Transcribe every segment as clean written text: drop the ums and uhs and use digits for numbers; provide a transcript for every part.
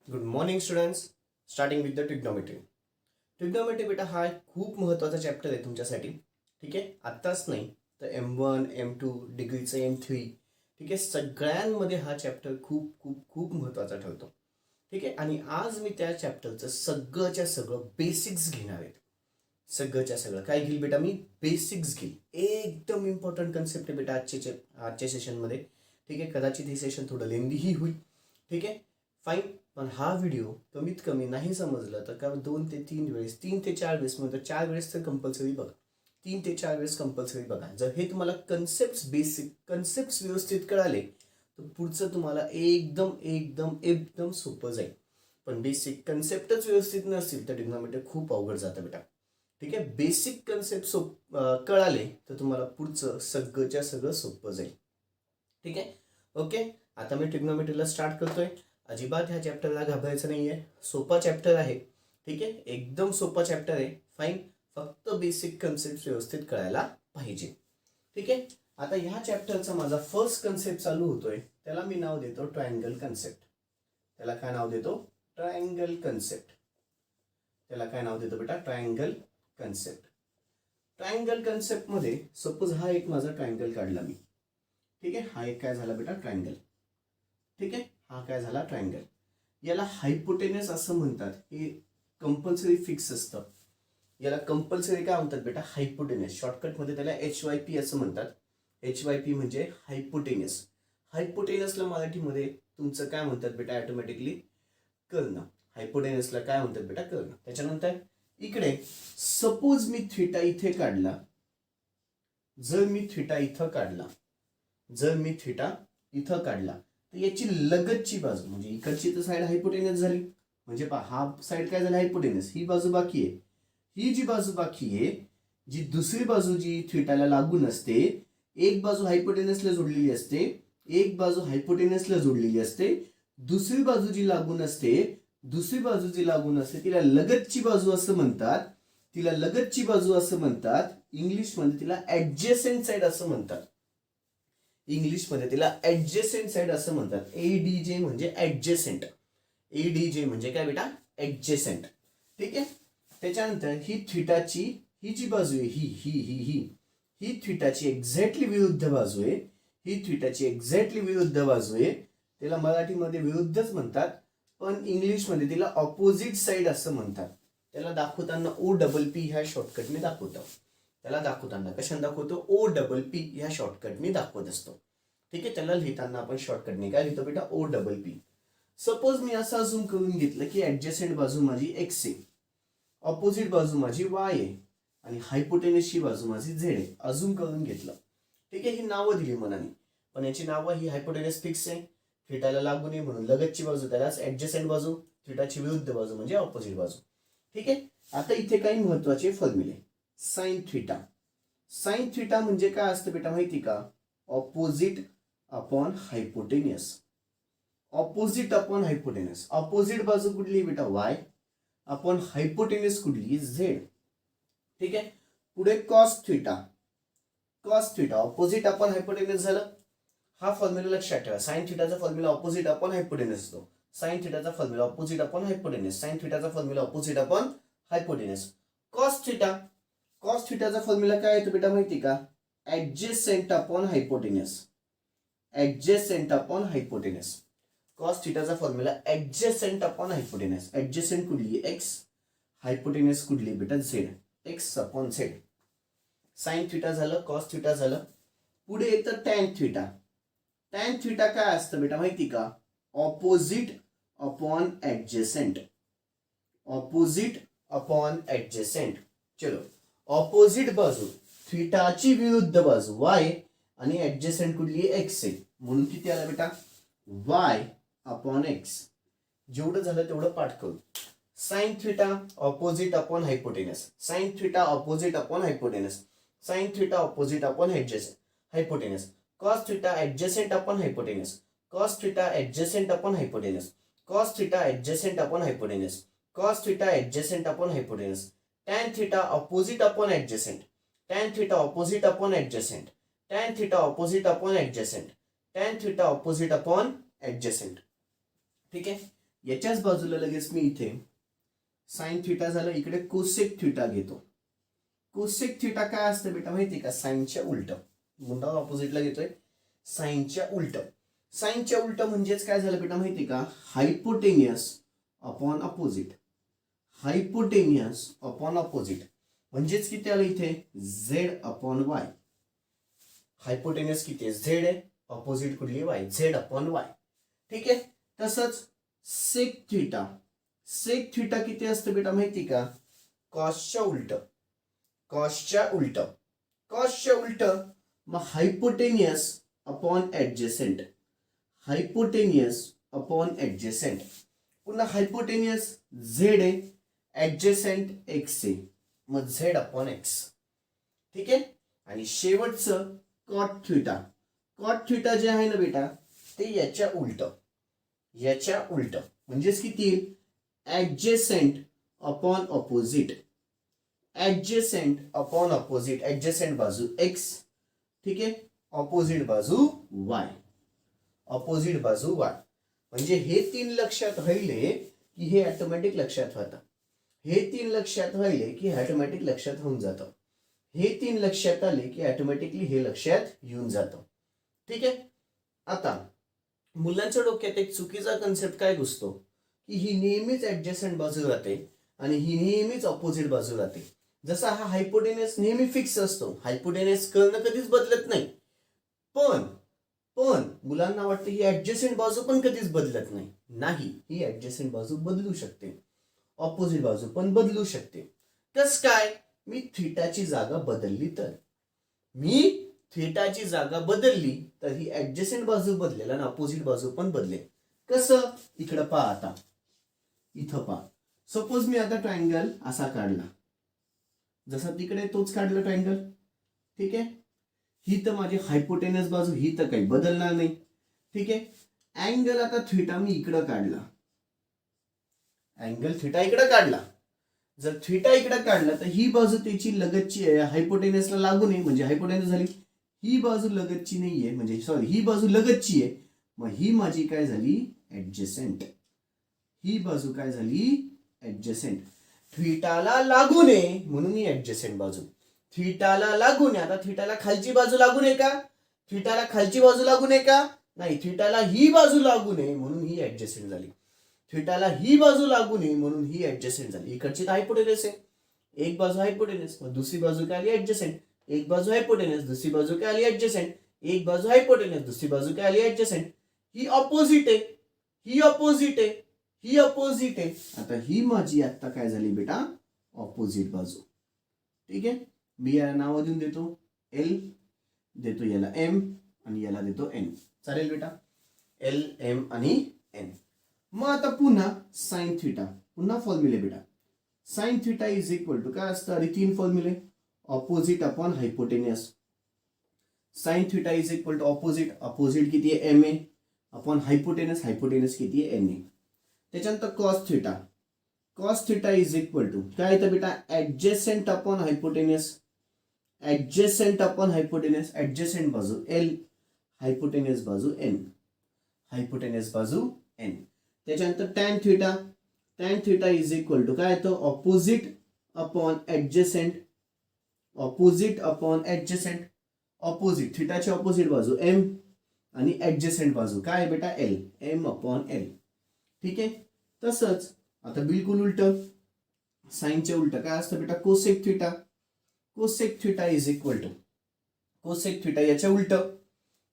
Good morning students. Starting with the trigonometry. Trigonometry बेटा हा एक खूप महत्त्वाचा चॅप्टर आहे तुमच्यासाठी. ठीक आहे, आत्ताच नाही तर M1 M2 डिग्रीचं M3 ठीक आहे, सगळ्यांमध्ये हा चॅप्टर खूप खूप खूप महत्त्वाचा ठरतो. ठीक आहे, आणि आज मी त्या चॅप्टरचं सगळंच्या सगळं बेसिक्स घेणार आहे. सगळंच्या सगळं काय घेईल बेटा मी? बेसिक्स घेईल. एकदम इम्पॉर्टंट कन्सेप्ट आहे बेटा आजच्या सेशनमध्ये. ठीक आहे, कदाचित हे सेशन थोडं लेंदीही होईल. ठीक आहे, फाईन. पण हा व्हिडिओ कमीत कमी नाही समजलं तर का 2 ते 3 वेळेस, 3 ते 4 वेळेस, म्हणजे 4 वेळेस तर कंपल्सरी बघा. 3 ते 4 वेळेस कंपल्सरी बघा. जर हे तुम्हाला बेसिक कन्सेप्ट व्यवस्थित कळाले तर पुढचं तुम्हाला एकदम एकदम एकदम सोपं जाईल. पण बेसिक कन्सेप्टच व्यवस्थित नसतील तर ट्रिग्नोमेट्री खूप अवघड जातं बेटा. ठीक आहे, बेसिक कन्सेप्ट कळाले तर तुम्हाला पुढचं सगळंच्या सगळं सोपं जाईल. ठीक आहे, ओके. आता मी ट्रिग्नोमेट्रीला स्टार्ट करतोय. अजिबात ह्या चॅप्टरला घाबरायचं नाहीये. सोपा चॅप्टर आहे. ठीक आहे, एकदम सोपा चॅप्टर आहे. फाईन. फक्त बेसिक कन्सेप्ट व्यवस्थित कळायला पाहिजे. ठीक आहे, आता ह्या चॅप्टरचा माझा फर्स्ट कन्सेप्ट चालू होतोय. त्याला मी नाव देतो ट्रायंगल कन्सेप्ट. त्याला काय नाव देतो? Triangle concept. त्याला काय नाव देतो बेटा? Triangle concept. ट्रायंगल कन्सेप्ट मध्ये सपोज हा एक माझा ट्रायंगल काढला मी. ठीक आहे, हा एक काय झाला बेटा? ट्रायंगल. ठीक आहे, हा काय झाला? ट्रायंगल. याला हायपोटेनस असं म्हणतात. हे कंपल्सरी फिक्स असतं. याला कंपल्सरी काय म्हणतात बेटा? हायपोटेनस. शॉर्टकटमध्ये त्याला HYP असं म्हणतात. HYP म्हणजे हायपोटेनस. हायपोटेनसला मराठीमध्ये तुमचं काय म्हणतात बेटा? ऑटोमॅटिकली कर्ण. हायपोटेनसला काय म्हणतात बेटा? कर्ण. त्याच्यानंतर इकडे सपोज मी थिटा इथे काढला. जर मी थिटा इथं काढला तर याची लगतची बाजू म्हणजे इकडची तर साईड हायपोटेनस झाली. म्हणजे पहा, हा साईड काय झाला? हायपोटेनस. ही बाजू बाकी आहे. ही जी बाजू बाकी आहे, जी दुसरी बाजू जी थिटाला लागून असते, एक बाजू हायपोटेनसला जोडलेली असते, एक बाजू हायपोटेनसला जोडलेली असते. दुसरी बाजू जी लागून असते तिला लगतची बाजू असं म्हणतात. इंग्लिशमध्ये तिला ऍडजेसेंट साईड असं म्हणतात. ADJ म्हणजे ऍडजेसेंट. ADJ म्हणजे काय बेटा? ऍडजेसेंट. ठीक आहे, त्याच्यानंतर ही थिटाची ही जी बाजू आहे, ही थिटाची एक्झॅक्टली विरुद्ध बाजू आहे. त्याला मराठीमध्ये विरुद्धच म्हणतात, पण इंग्लिशमध्ये तिला ऑपोजिट साइड असं म्हणतात. त्याला दाखवताना OPP ह्या शॉर्टकटने दाखवतो. कशाने दाखवतो? OPP ह्या शॉर्टकटने दाखवत असतो. ठीक आहे, त्याला लिहिताना आपण शॉर्टकटने काय लिहितो बेटा? OPP. सपोज मी असं अजून करून घेतलं की ऍडजसेंट बाजू माझी X आहे, ऑपोजिट बाजू माझी Y आहे, आणि हायपोटेनसची बाजू माझी Z आहे. अजून करून घेतलं. ठीक आहे, ही नावं दिली मनाने, पण याची नावं ही हायपोटेनस फिक्स आहे. थिटाला लागू नये म्हणून लगतची बाजू त्यालाच ऍडजसेंट बाजू, थिटाची विरुद्ध बाजू म्हणजे ऑपोजिट बाजू. ठीक आहे, आता इथे काही महत्वाचे फॉर्म्युले. साइन थिटा म्हणजे काय असतं बेटा माहिती का? Opposite upon hypotenuse. ऑपोजिट बाजू कुठली बेटा? Y. अपॉन हायपोटेनस कुठली? Z. ठीक आहे, पुढे cos theta. Opposite upon hypotenuse झालं. हा फॉर्म्युला लक्षात ठेवा. साइन थिटाचा फॉर्म्युला ऑपोजिट अपॉन हायपोटेनस असतो. साइन थिटाचा formula opposite upon hypotenuse. Cos थिटाचा फॉर्म्युला काय येतो बेटा माहिती का? Adjacent upon hypotenuse. कॉस थिटाचा formula adjacent upon hypotenuse. Adjacent कुठली? X. हायपोटेनस कुठली बेटा? Z. X upon Z. Sine theta झालं, कॉस थिटा झालं. पुढे येतं टॅन थिटा. टॅन थिटा काय असतं बेटा माहिती का? Opposite upon adjacent. चलो, ऑपोजिट बाजू थिटाची विरुद्ध बाजू Y आणि ऍडजेसेंट कुठली? X आहे, म्हणून किती आला बेटा? Y upon X. जेवढं झालं तेवढं पाठ करू. Sine theta opposite upon hypotenuse. Sine theta opposite upon hypotenuse. Cos theta adjacent upon hypotenuse. Cos theta adjacent upon hypotenuse. Cos theta adjacent upon hypotenuse. Cos theta adjacent upon hypotenuse. Tan theta opposite upon adjacent. Tan theta opposite upon adjacent. Tan theta opposite upon adjacent. Tan theta opposite upon adjacent. ठीक आहे, याच्याच बाजूला लगेच मी इथे sign theta झालं, इकडे cosec theta घेतो. Cosec theta काय असतं बेटा माहिती का? साइनच्या उलट. मुद्दा ऑपोजिटला घेतोय, साइनच्या उलट. साइनच्या उलट म्हणजेच काय झालं बेटा माहिती का? Hypotenuse upon opposite. Hypotenuse upon opposite म्हणजेच किती आलं इथे? Z upon Y. हायपोटेनियस किती आहे? झेड आहे. अपोजिट कुठली? वाय. Z upon Y. ठीक आहे. तसंच सेक थिटा. सेक थिटा किती असतं बेटा माहिती का? कॉसच्या उलट. कॉसच्या उलट. कॉसच्या उलट मग hypotenuse upon adjacent. Hypotenuse upon adjacent. पुन्हा हायपोटेनियस झेड आहे, ऍडजेसेंट एक्स आहे, मग झेड अपॉन एक्स. ठीक आहे. आणि शेवटचं कॉट थिटा. कॉट थिटा जे आहे ना बेटा ते याच्या उलट. याच्या उलट म्हणजेच किती येईल? Adjacent upon opposite. Adjacent upon opposite. Adjacent बाजू एक्स, ठीक आहे, अपोजिट बाजू वाय. अपोजिट बाजू वाय. म्हणजे हे 3 लक्षात राहिले की हे ऑटोमॅटिक लक्षात राहतं. हे 3 लक्षात राहिले की ऑटोमॅटिक लक्षात होऊन जातं. हे 3 लक्षात आले की ऑटोमॅटिकली हे लक्षात येऊन जातं. ठीक आहे. आता मुलांच्या डोक्यात एक चुकीचा कन्सेप्ट काय घुसतो की ही नेहमीच ऍडजस्टंट बाजू राहते आणि ही नेहमीच ऑपोजिट बाजू राहते. जसा हा हायपोटेनियस नेहमी फिक्स असतो, हायपोटेनियस कर्ण कधीच बदलत नाही. पण पण मुलांना वाटतं ही ऍडजस्टंट बाजू पण कधीच बदलत नाही. नाही, ही ऍडजस्टंट बाजू बदलू शकते, ऑपोजिट बाजू पण बदलू शकते. कस काय? मी थिटाची जागा बदलली तर. मी थिटाची जागा बदलली तर ही ऍडजस्टंट बाजू बदलेल आणि अपोजिट बाजू पण बदलेल. कसं? इकडं पहा. आता इथं पहा. सपोज मी आता ट्रायंगल असा काढला, जसा तिकडे तोच काढला ट्रायंगल. ठीक आहे. ही तर माझी हायपोटेनस बाजू, ही तर काही बदलणार नाही. ठीक आहे. अँगल आता थिटा मी इकडं काढला. अँगल थिटा इकडं काढला. जर थिटा इकडं काढला तर ही बाजू त्याची लगतची आहे, हायपोटेनसला लागून आहे, म्हणजे हायपोटेनस झाली. ही बाजू लगतची नाहीये, म्हणजे सॉरी ही बाजू लगतची आहे, मग ही माझी काय झाली? ऍडजेसेंट. ही बाजू काय झाली? ऍडजेसेंट. थिटाला लागून आहे म्हणून ही ऍडजेसेंट बाजू. थिटाला लागून आहे. आता थिटाला खालची बाजू लागून आहे का? थिटाला खालची बाजू लागून आहे का? नाही, थिटाला ही बाजू लागून आहे म्हणून ही ऍडजेसेंट झाली. थिटाला ही बाजू लागून आहे म्हणून ही ऍडजेसेंट झाली. इकडची हायपोटेनस आहे, एक बाजू हायपोटेनस, मग दुसरी बाजू काय आली? ऍडजेसेंट. एक बाजू हायपोटेनस, दुसरी बाजू काय आली? ऍडजेसेंट. एक बाजू हायपोटेनस, दुसरी बाजू काय आली? ऍडजेसेंट. ही अपोजिट आहे, ही अपोजिट आहे, ही अपोजिट आहे. आता ही माझी आता काय झाली बेटा? ऑपोजिट बाजू. ठीक आहे. मी याला नाव देऊन देतो एल, देतो याला एम आणि याला देतो एन. चालेल बेटा? एल, एम आणि एन. मग आता पुन्हा साइन थिटा. पुन्हा फॉर्म्युले बेटा. Sine theta is equal to काय असतं? अरे 3 फॉर्म्युले. Opposite upon hypotenuse. Sine theta is equal to opposite. Opposite किती आहे? M A upon hypotenuse. Hypotenuse किती आहे? N A. त्याच्यानंतर cos theta. Cos theta is equal to काय येतं बेटा? Adjacent upon hypotenuse. Adjacent upon hypotenuse. Adjacent बाजू L, hypotenuse बाजू एन. हायपोटेनियस बाजू एन. त्याच्यानंतर tan theta. Tan theta is equal to काय येतं? Opposite upon adjacent. Opposite upon adjacent. Opposite, थिटाची ऑपोजिट बाजू एम आणि ऍडजेसेंट बाजू काय बेटा? एल. M upon L. ठीक आहे. तसंच आता बिलकुल उलट, साइनच्या उलट काय असतं बेटा? Cosec theta. Cosec theta is equal to cosec theta याच्या उलट,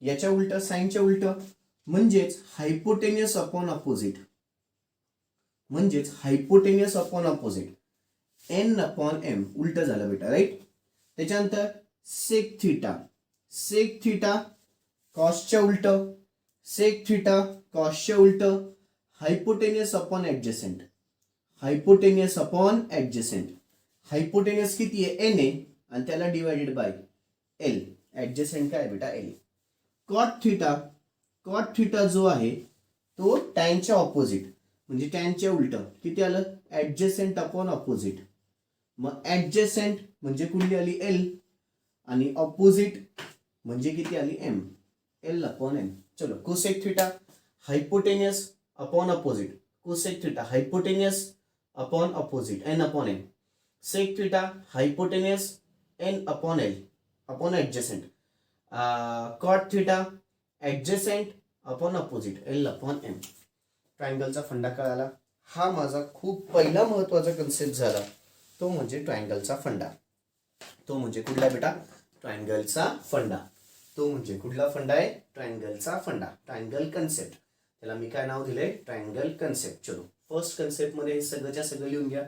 याच्या उलट, साइनच्या उलट, म्हणजेच हायपोटेनियस अपॉन अपोजिट. म्हणजेच hypotenuse upon opposite. N upon M. उलट झालं बेटा, राईट? त्याच्यानंतर सेक थिटा. सेक थिटा कॉसच्या उलट. सेक थिटा कॉसच्या उलट. Hypotenuse upon adjacent. Hypotenuse upon adjacent. Hypotenuse किती आहे? एन आहे आणि त्याला डिवायडेड बाय एल. ऍडजेसेंट काय बेटा? L. Cot theta. Cot theta जो आहे तो टॅनच्या ऑपोजिट, म्हणजे टॅनच्या उलट किती आलं? ऍडजेसेंट अपॉन ऑपोजिट. मग ऍडजेसेंट म्हणजे कुठली आली? एल आणि ऑपोजिट म्हणजे किती आली? एम. L upon M. चलो, cosec theta hypotenuse upon opposite. Cosec theta hypotenuse upon opposite N upon N. Sec theta hypotenuse N upon L upon adjacent. Cot theta adjacent upon opposite L upon M. ट्रायंगलचा funda कळाला. हा माझा खूप पहिला महत्वाचा concept झाला, तो म्हणजे ट्रायंगलचा फंडा. तो म्हणजे कुठला बेटा? ट्रायंगलचा फंडा. तो म्हणजे कुठला फंडा आहे? ट्रायंगलचा फंडा. Triangle concept. त्याला मी काय नाव दिलंय? Triangle concept. चलो फर्स्ट कन्सेप्ट मध्ये हे सगळंच्या सगळं लिहून घ्या.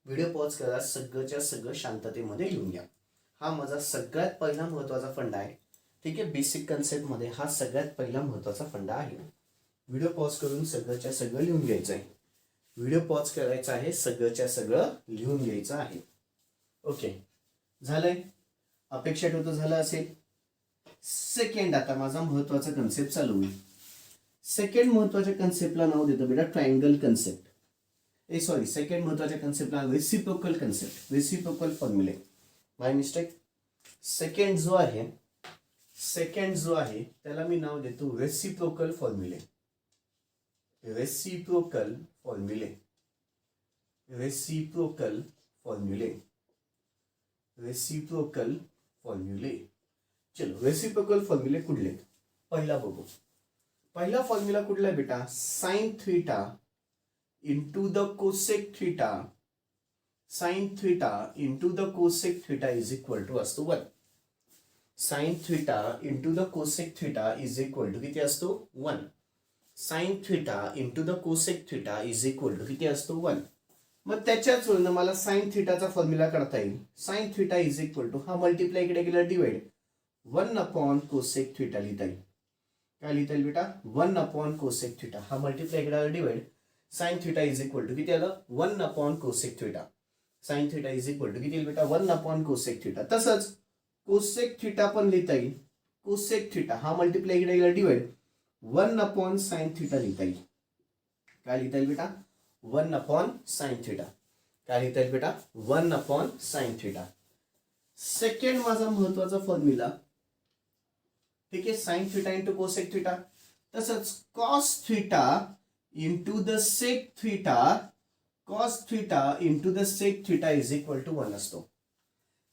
व्हिडिओ पॉज करा, सगळंच्या सगळं शांततेमध्ये लिहून घ्या. हा माझा सगळ्यात पहिला महत्वाचा फंडा आहे. ठीक आहे, बेसिक कन्सेप्ट मध्ये हा सगळ्यात पहिला महत्वाचा फंडा आहे. व्हिडिओ पॉज करून सगळंच्या सगळं लिहून घ्यायचं आहे. व्हिडिओ पॉज करायचा आहे, सगळंच्या सगळं लिहून घ्यायचं आहे. ओके, झालंय? अपेक्षा ठेवतो झालं असेल. सेकंड आता माझा महत्वाचा कन्सेप्ट चालू होईल. सेकंड महत्वाच्या कन्सेप्टला नाव देतो बेटा ट्रायंगल कन्सेप्ट. सेकंड महत्वाच्या कन्सेप्टला रेसिप्रोकल कन्सेप्ट, रेसिप्रोकल फॉर्म्युले. माय मिस्टेक. सेकंड जो आहे त्याला मी नाव देतो रेसिप्रोकल फॉर्म्युले. रेसिप्रोकल फॉर्म्युले. रेसिप्रोकल फॉर्म्युले. रेसिप्रोकल फॉर्म्युले. चलो रेसिप्रोकल फॉर्म्युले कुठले? पहिला बघू. पहिला फॉर्म्युला कुठला बेटा? Sine theta into the cosec theta. Sine theta into the cosec theta is equal to असतो 1. Sine theta into the cosec theta is equal to किती असतो? 1. Sine theta into the cosec theta is equal to किती असतो? 1. मग त्याच्याच वरून मला sign थीटाचा formula काढता येईल. Sine theta is equal to हा मल्टिप्लाय इकडे गेला डिवाइड 1 अपॉन कोसेक थीटा लिहिता येईल. काय लिहिता येईल बेटा? 1 अपॉन कोसेक थीटा. हा मल्टिप्लाय इकडे divide. Sine theta is equal to किती आलं? 1 upon cosec theta. Sine theta is equal to किती येईल बेटा? 1 अपॉन कोसेक थीटा. तसंच कोसेक थीटा पण लिहिता येईल. कोसेक थीटा हा मल्टिप्लाय इकडे गेला डिवाइड 1 अपॉन साइन थीटा लिहिता येईल. काय लिहिता येईल बेटा? 1 अपॉन साइन थीटा. काय लिहिता येईल बेटा? 1 अपॉन साइन थीटा. सेकंड माझा महत्वाचा फॉर्म्युला. ठीक आहे, sine theta into cosec theta. तसंच cos theta into the sec theta. Cos theta into the sec theta is equal to 1 असतो.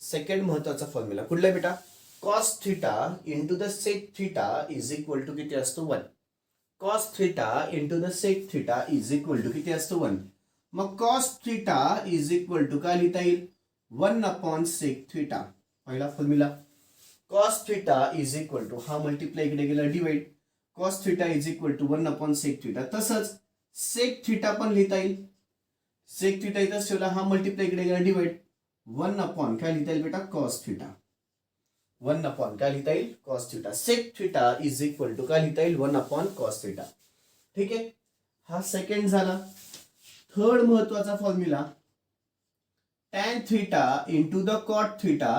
सेकंड महत्वाचा फॉर्म्युला कुठला बेटा? Cos theta into the sec theta is equal to किती असतो? 1. Cos theta into the sec theta is equal to किती असतो? 1. मग cos theta is equal to काय लिहिता येईल? 1 अपॉन सेक थीटा. पहिला formula. Cos theta is equal to हा मल्टिप्लाय इकडे गेला divide. Cos theta is equal to 1 upon sec theta. तसंच सेक थीटा पण लिहिता येईल. सेक थीटा इथंच ठेवला, हा मल्टिप्लाय इकडे गेला डिवाइड 1 अपॉन काय लिहिता येईल बेटा? Cos theta. 1 अपॉन काय लिहिता येईल? Cos theta. Sec theta is equal to काय लिहिता येईल? 1 अपॉन कॉस थीटा. ठीक आहे, हा सेकंड झाला. थर्ड महत्वाचा formula tan theta into the cot theta.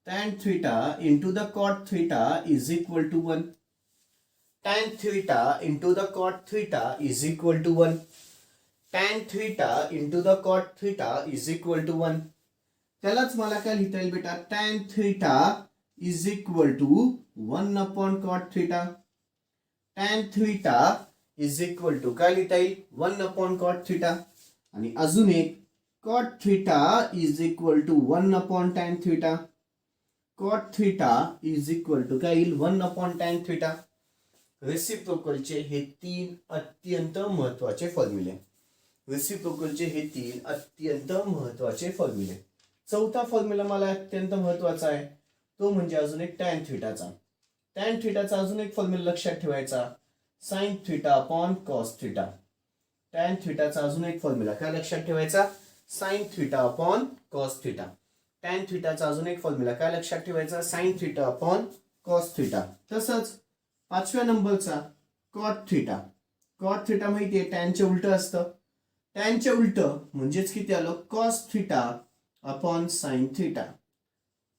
tan theta into the cot theta is equal to 1. tan theta into the cot theta is equal to 1. tan theta into the cot theta is equal to 1. त्यालाच मला काय लिहिता येईल बेटा? tan theta is equal to 1 upon cot theta. tan theta is equal to काय लिहिता येईल? 1 upon cot theta. आणि अजून एक cot theta is equal to 1 upon tan theta. Cot theta is equal to काय येईल? 1 अपॉन tan थीटा. रेसिप्रोकलचे हे 3 अत्यंत महत्वाचे फॉर्म्युले. रेसिप्रोकलचे हे 3 अत्यंत महत्वाचे फॉर्म्युले. चौथा फॉर्म्युला मला अत्यंत महत्वाचा आहे, तो म्हणजे अजून एक tan थीटाचा. tan थीटाचा अजून एक फॉर्म्युला लक्षात ठेवायचा, sine theta upon cos theta. tan थीटाचा अजून एक फॉर्म्युला काय लक्षात ठेवायचा? Sine theta upon cos theta. tan थीटाचा अजून एक फॉर्म्युला काय लक्षात ठेवायचा? Sine theta upon cos theta. तसंच पाचव्या नंबरचा कॉट थीटा. कॉट थीटा माहितीये टॅनचे उलट असतं. टॅनचे उलट म्हणजेच किती आलं? Cos theta upon sine theta.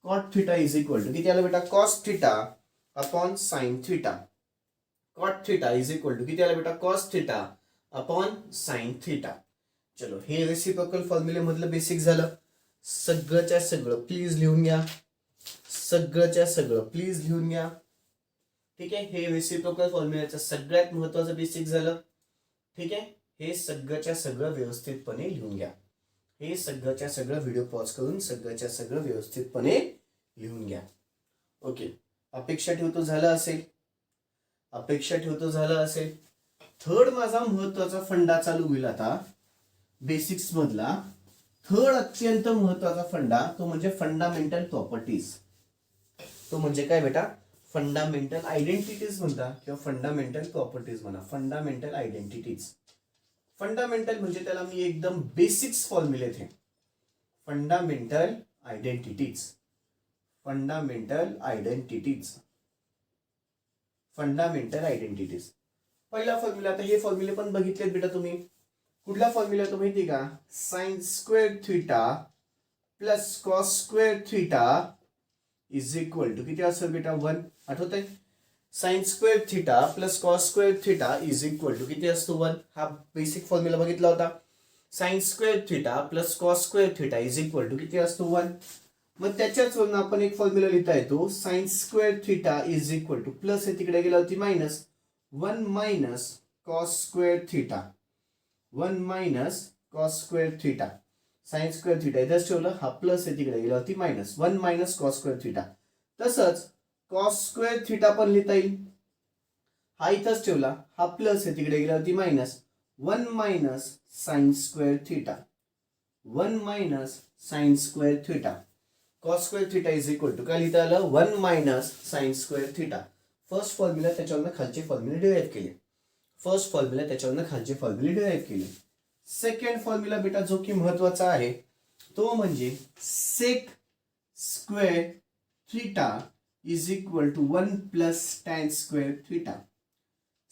Cot theta is equal to किती आलं बेटा? Cos theta upon sine theta. Cot theta is equal to किती आलं बेटा? Cos theta upon sine theta. चलो हे रेसिप्रोकल फॉर्म्युले मधलं बेसिक झालं. सगळंच्या सगळं प्लीज लिहून घ्या. सगळंच्या सगळं प्लीज लिहून घ्या. ठीक आहे, हे रेसिप्रोकल फॉर्म्युल्याचं सगळ्यात महत्वाचं बेसिक झालं. ठीक आहे, हे सगळंच्या सगळं व्यवस्थितपणे लिहून घ्या. हे सगळंच्या सगळं व्हिडिओ पॉज करून सगळंच्या सगळं व्यवस्थितपणे लिहून घ्या. ओके, अपेक्षा ठेवतो झालं असेल. अपेक्षा ठेवतो झालं असेल. थर्ड माझा महत्वाचा फंडा चालू होईल आता बेसिक्स मधला. थर्ड अत्यंत महत्वाचा फंडा तो म्हणजे फंडामेंटल प्रॉपर्टीज. तो म्हणजे काय बेटा? फंडामेंटल आयडेंटिटीज म्हणता किंवा फंडामेंटल प्रॉपर्टीज म्हणा. Fundamental identities. फंडामेंटल म्हणजे त्याला मी एकदम बेसिक्स फॉर्म्युले थे. Fundamental identities. Fundamental identities. Fundamental identities. पहिला फॉर्म्युला. आता हे फॉर्म्युले पण बघितलेत बेटा तुम्ही. कुठला फॉर्म्युला तो माहिती का? Sine square theta plus cos square theta is equal to किती असेल बेटा? 1. आठवतंय? Sine square theta plus cos square theta is equal to किती असतो? 1. हा बेसिक फॉर्म्युला बघितला होता. Sine square theta plus cos square theta is equal to किती असतो? 1. मग त्याच्याच वरून आपण एक फॉर्म्युला लिहिता येतो. Sign square theta is equal two plus आहे तिकडे गेला होती minus 1 minus cos square theta. 1 minus cos square theta. Sign square theta इथंच ठेवलं. हा प्लस आहे तिकडे गेला होती minus 1 minus cos square theta. तसंच कॉस स्क्वेअर थिटा पण लिहिता येईल. हा इथंच ठेवला. हा प्लस आहे तिकडे गेला होती minus 1 minus sine square theta. 1 minus sine square theta. Cos square theta is equal to काय लिहिता आलं? 1 minus sine square theta. First formula त्याच्यावरनं खालचे फॉर्म्युले डिराईव्ह केले. फर्स्ट फॉर्म्युला त्याच्यावरनं खालचे फॉर्म्युले डिराईव्ह केले. सेकंड फॉर्म्युला बेटा जो की महत्वाचा आहे तो म्हणजे sec square theta is equal to 1 plus tan square theta.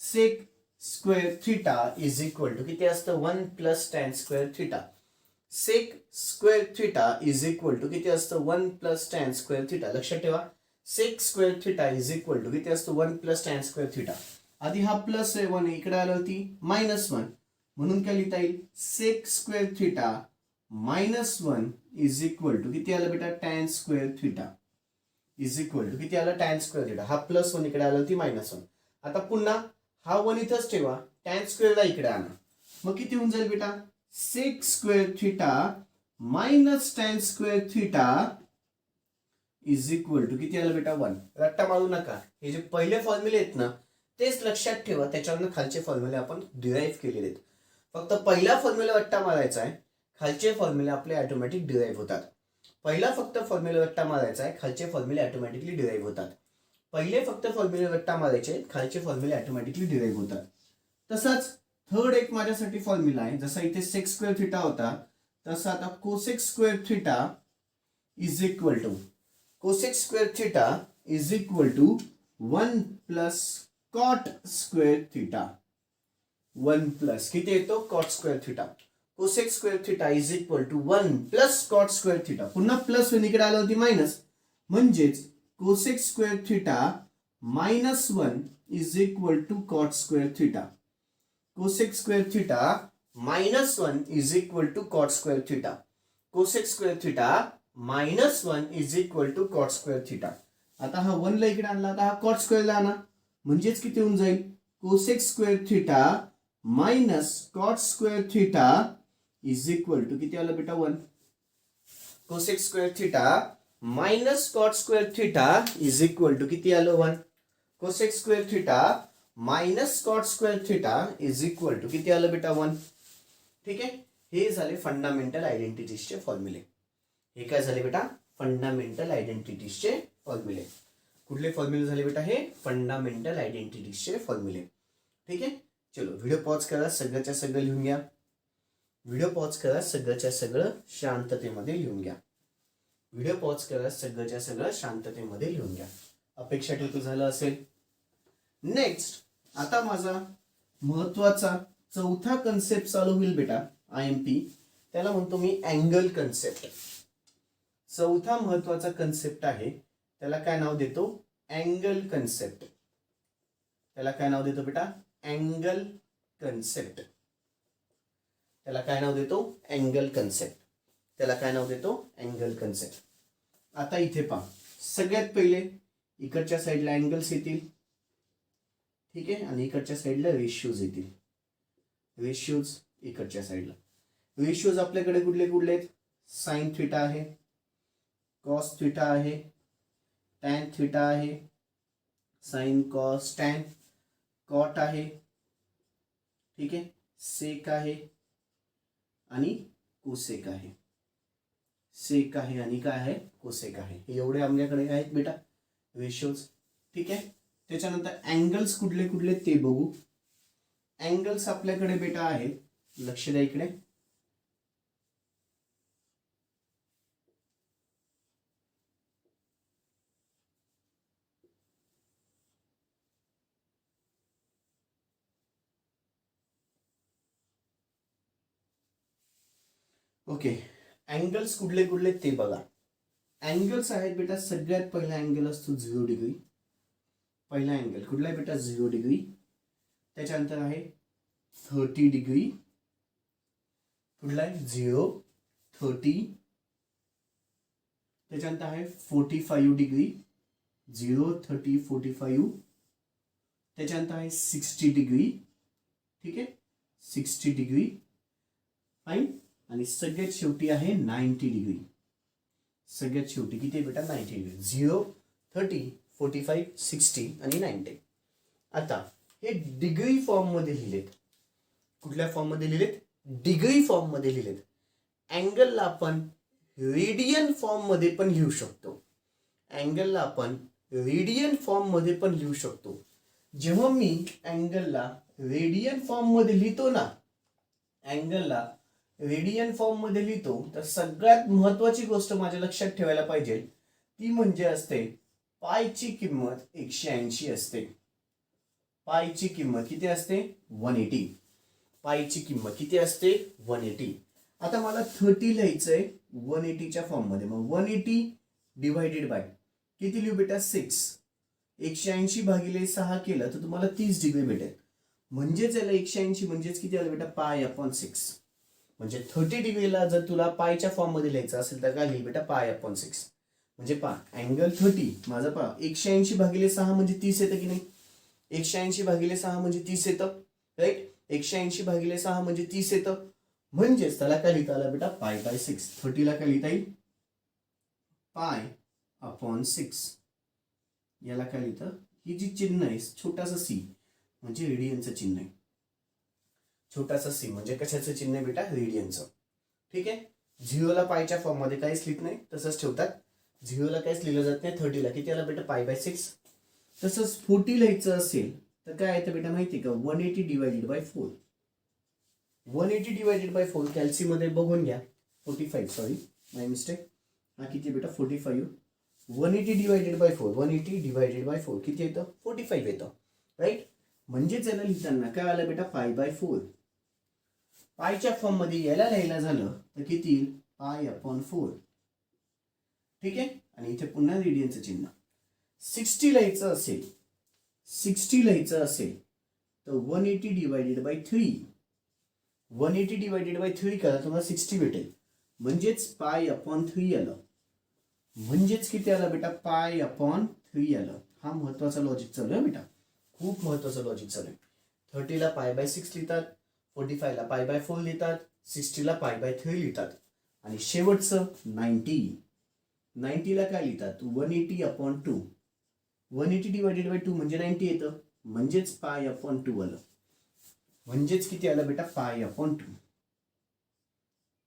Sec square theta is equal to किती असतं? 1 plus tan square theta. Sec square theta is equal to किती असतं? 1 प्लस टॅन स्क्वेअर थिटा. लक्षात ठेवा. Sec square theta is equal to किती असतं? 1 plus tan square theta. आधी हा प्लस आहे 1 इकडे आलं होती मायनस 1 म्हणून काय लिहिता येईल? Sec square theta minus 1 is equal to किती आलं बेटा? Tan square theta is equal to किती आलं? Tan square theta. हा प्लस 1 इकडे आलं होती मायनस 1. आता पुन्हा हा 1 इथंच ठेवा. टॅन स्क्वेअरला इकडे आणा. मग किती होऊन जाईल बेटा? Sec square theta minus tan square theta is equal to किती आलं बेटा? 1. रट्टा मारू नका. हे जे पहिले फॉर्म्युले आहेत ना तेच लक्षात ठेवा. त्याच्यावरनं खालचे फॉर्म्युले आपण डिराईव्ह केलेले आहेत. फक्त पहिला फॉर्म्युला रट्टा मारायचा आहे. खालचे फॉर्म्युले आपले ऑटोमॅटिक डिराईव्ह होतात. पहिला फक्त फॉर्म्युला रट्टा मारायचा आहे. खालचे फॉर्म्युले ऑटोमॅटिकली डिराईव्ह होतात. पहिले फक्त फॉर्म्युले रट्टा मारायचे. खालचे फॉर्म्युले ऑटोमॅटिकली डिराईव्ह होतात. तसाच थर्ड एक माझ्यासाठी फॉर्म्युला आहे. जसा इथे सेक स्क्वेअर थिटा होता तसा आता cosec square theta is equal to cosec square theta is equal to 1 plus cot square theta. 1 plus किती येतो? Cot square theta. Cosec square theta is equal to 1 plus cot square theta. पुन्हा plus इकडे आलं होती minus म्हणजेच cosec square theta minus 1 is equal to cot square theta. Cosec square theta minus 1 is equal to cot square theta. Cosec square theta minus 1 is equal to cot square theta. आता हा 1 ला इकडे आणला. आता हा cot स्क्वेअरला आणा म्हणजेच किती होऊन जाईल? Cosec square theta minus cot square theta is equal to किती आलं बेटा? 1. Cosec square theta minus cot square theta is equal to किती आलं? 1. Cosec square theta minus cot square theta is equal to किती आलं बेटा? 1. ठीक आहे. हे झाले फंडामेंटल आयडेंटिटीजचे फॉर्म्युले. हे काय झाले बेटा? फंडामेंटल आयडेंटिटीजचे फॉर्म्युले. कुठले फॉर्म्युले झाले बेटा? हे फंडामेंटल आयडेंटिटीजचे फॉर्म्युले. ठीक आहे. चलो व्हिडिओ पॉज करा. सगळंच्या सगळं लिहून घ्या. व्हिडिओ पॉज करा. सगळंच्या सगळं शांततेमध्ये लिहून घ्या. व्हिडिओ पॉज करा. सगळंच्या सगळं शांततेमध्ये लिहून घ्या. अपेक्षा ठेवतो झालं असेल. नेक्स्ट आता माझा महत्वाचा चौथा कन्सेप्ट चालू होईल बेटा IMP. त्याला म्हणतो मी अँगल कन्सेप्ट. चौथा महत्वाचा कन्सेप्ट आहे. त्याला काय नाव देतो? Angle concept. त्याला काय नाव देतो बेटा? Angle concept. त्याला काय नाव देतो? Angle concept. त्याला काय नाव देतो? Angle concept. आता इथे पहा. सगळ्यात पहिले इकडच्या साईडला अँगल्स येतील. ठीक आहे. आणि इकडच्या साईडला रेशियोज येतील. रेशिओज इकडच्या साईडला. रेशिओज आपल्याकडे कुठले कुठले आहेत? साइन थिटा आहे, कॉस थिटा आहे, टॅन थिटा आहे, साइन कॉस टॅन, कॉट आहे, ठीक आहे, सेक आहे आणि कोसेक आहे. सेक आहे आणि काय आहे? कोसेक आहे. हे एवढे आपल्याकडे आहेत बेटा रेशिओज. ठीक आहे. त्याच्यानंतर अँगल्स कुठले कुठले ते बघू. अँगल्स आपल्याकडे बेटा आहेत, लक्ष द्या इकडे. ओके, अँगल्स कुठले कुठले ते बघा. अँगल्स आहेत बेटा, सगळ्यात पहिला अँगल असतो 0 डिग्री. पहिला अँगल कुठला आहे बेटा? 0 डिग्री. त्याच्यानंतर आहे 30 डिग्री. कुठला आहे? 0 30. त्याच्यानंतर आहे 45 डिग्री. 0 30 45. त्याच्यानंतर आहे 60 डिग्री. ठीक आहे, 60 डिग्री. फाईन. आणि सगळ्यात शेवटी आहे 90 डिग्री. सगळ्यात शेवटी किती आहे बेटा? 90 डिग्री. 0 30 45 60 आणि 90. आता हे डिग्री फॉर्म मध्ये लिहिलेत. कुठल्या फॉर्म मध्ये लिहिलेत? डिग्री फॉर्म मध्ये लिहिलेत. अँगलला आपण रेडियन फॉर्म मध्ये पण लिहू शकतो. अँगलला आपण रेडियन फॉर्म मध्ये पण लिहू शकतो. जेव्हा मी अँगलला रेडियन फॉर्म मध्ये लिहितो ना, अँगलला रेडियन फॉर्म मध्ये लिहितो, तर सगळ्यात महत्वाची गोष्ट माझ्या लक्षात ठेवायला पाहिजे ती म्हणजे असते पायची किंमत 180 असते. पायची किंमत किती असते? 180. पायची किंमत किती असते? 180. आता मला 30 लिहायचंय 180च्या फॉर्म मध्ये. मग 180 डिवायडेड बाय किती लिहू बेटा? 6. 180 भागिले 6 केलं तर तुम्हाला 30 डिग्री भेटेल. म्हणजेच याला 180 म्हणजेच किती आलं बेटा? Pi upon 6. म्हणजे 30 डिग्रीला जर तुला पायच्या फॉर्म मध्ये लिहायचं असेल तर काय लिहिल बेटा? Pi upon 6. म्हणजे पा अँगल 30 माझा पा 180 भागिले 6 म्हणजे 30 येतं की नाही? 180 भागिले 6 म्हणजे 30 येतं, राईट? 180 भागिले 6 म्हणजे 30 येतं. म्हणजेच त्याला काय लिहिता आलं बेटा? Pi by 6. 30 ला काय लिहिता येईल? Pi upon 6. याला काय लिहितं? ही जी चिन्ह आहे छोटासा सी म्हणजे रेडियनचं चिन्ह आहे. छोटासा सी म्हणजे कशाचं चिन्ह आहे बेटा? रेडियनचं. ठीक आहे. 0 ला पायच्या फॉर्म मध्ये काहीच लिहित नाही, तसंच ठेवतात. 0 ला काहीच लिहिलं जात नाही. 30 ला किती आला बेटा? Pi by 6. तसंच 40 लिहायचं असेल तर काय येतं बेटा माहिती का? 180 डिवायडेड बाय 4. 180 डिवायडेड बाय 4 कॅल्सी मध्ये बघून घ्या. 45 सॉरी माय मिस्टेक. हा किती बेटा? 45. 180 डिवायडेड बाय 4. 180 डिवायडेड बाय 4 किती येतं? 45 येतं, राईट? म्हणजेच याला लिहिताना काय आलं बेटा? Pi by 4. पायच्या फॉर्म मध्ये याला लिहायला झालं तर किती येईल? Pi upon 4. ठीक आहे. आणि इथे पुन्हा रेडियनचं चिन्ह. 60 लिहायचं असेल, 60 लिहायचं असेल तर 180 डिवायडेड बाय 3. 180 डिवायडेड बाय 3 करा तुम्हाला 60 भेटेल. म्हणजेच पाय अपॉन 3 आलं. म्हणजेच किती आलं बेटा? पाय अपॉन 3 आलं. हा महत्वाचा लॉजिक चालू आहे बेटा, खूप महत्वाचं लॉजिक चालू आहे. 30 ला पाय बाय 6 लिहितात, 45 ला पाय बाय 4 लिहितात, 60 ला पाय बाय 3 लिहितात आणि शेवटचं 90. 90 ला काय लिहितात? 180 अपॉन 2. 180 डिवायडेड बाय 2 म्हणजे 90 येतं. म्हणजेच पाय अपॉन 2 आलं. म्हणजेच किती आलं बेटा? Pi upon 2.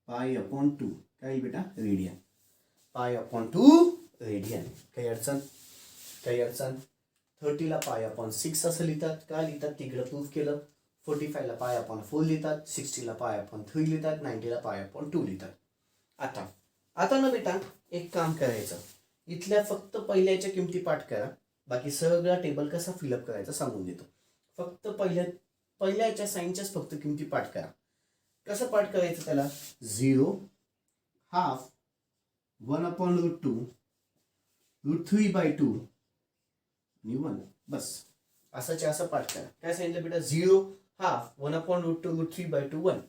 पाय अपॉन 2 काय बेटा? रेडियन. Pi upon 2 radian. काही अडचण? काही अडचण? 30 ला पाय अपॉन 6 असं लिहितात. काय लिहितात? तिकडं प्रूफ केलं. 45 ला पाय अपॉन 4 लिहितात, 60 ला पाय अपॉन 3 लिहितात, 90 ला पाय अपॉन 2 लिहितात. आता ना बेटा एक काम करायचं, इथल्या फक्त पहिल्याच्या किमती पाठ करा. बाकी सगळा टेबल कसा फिलअप करायचा सांगून देतो. फक्त पहिल्याच्या साईनच्याच फक्त किमती पाठ करा. कसं पाठ करायचं त्याला? 0 हाफ 1 अपॉन √2 √3 बाय 2 आणि 1. बस असंच्या असं पाठ करा. काय सांगितलं बेटा? 0 half 1 upon √2 √3 by 2 1.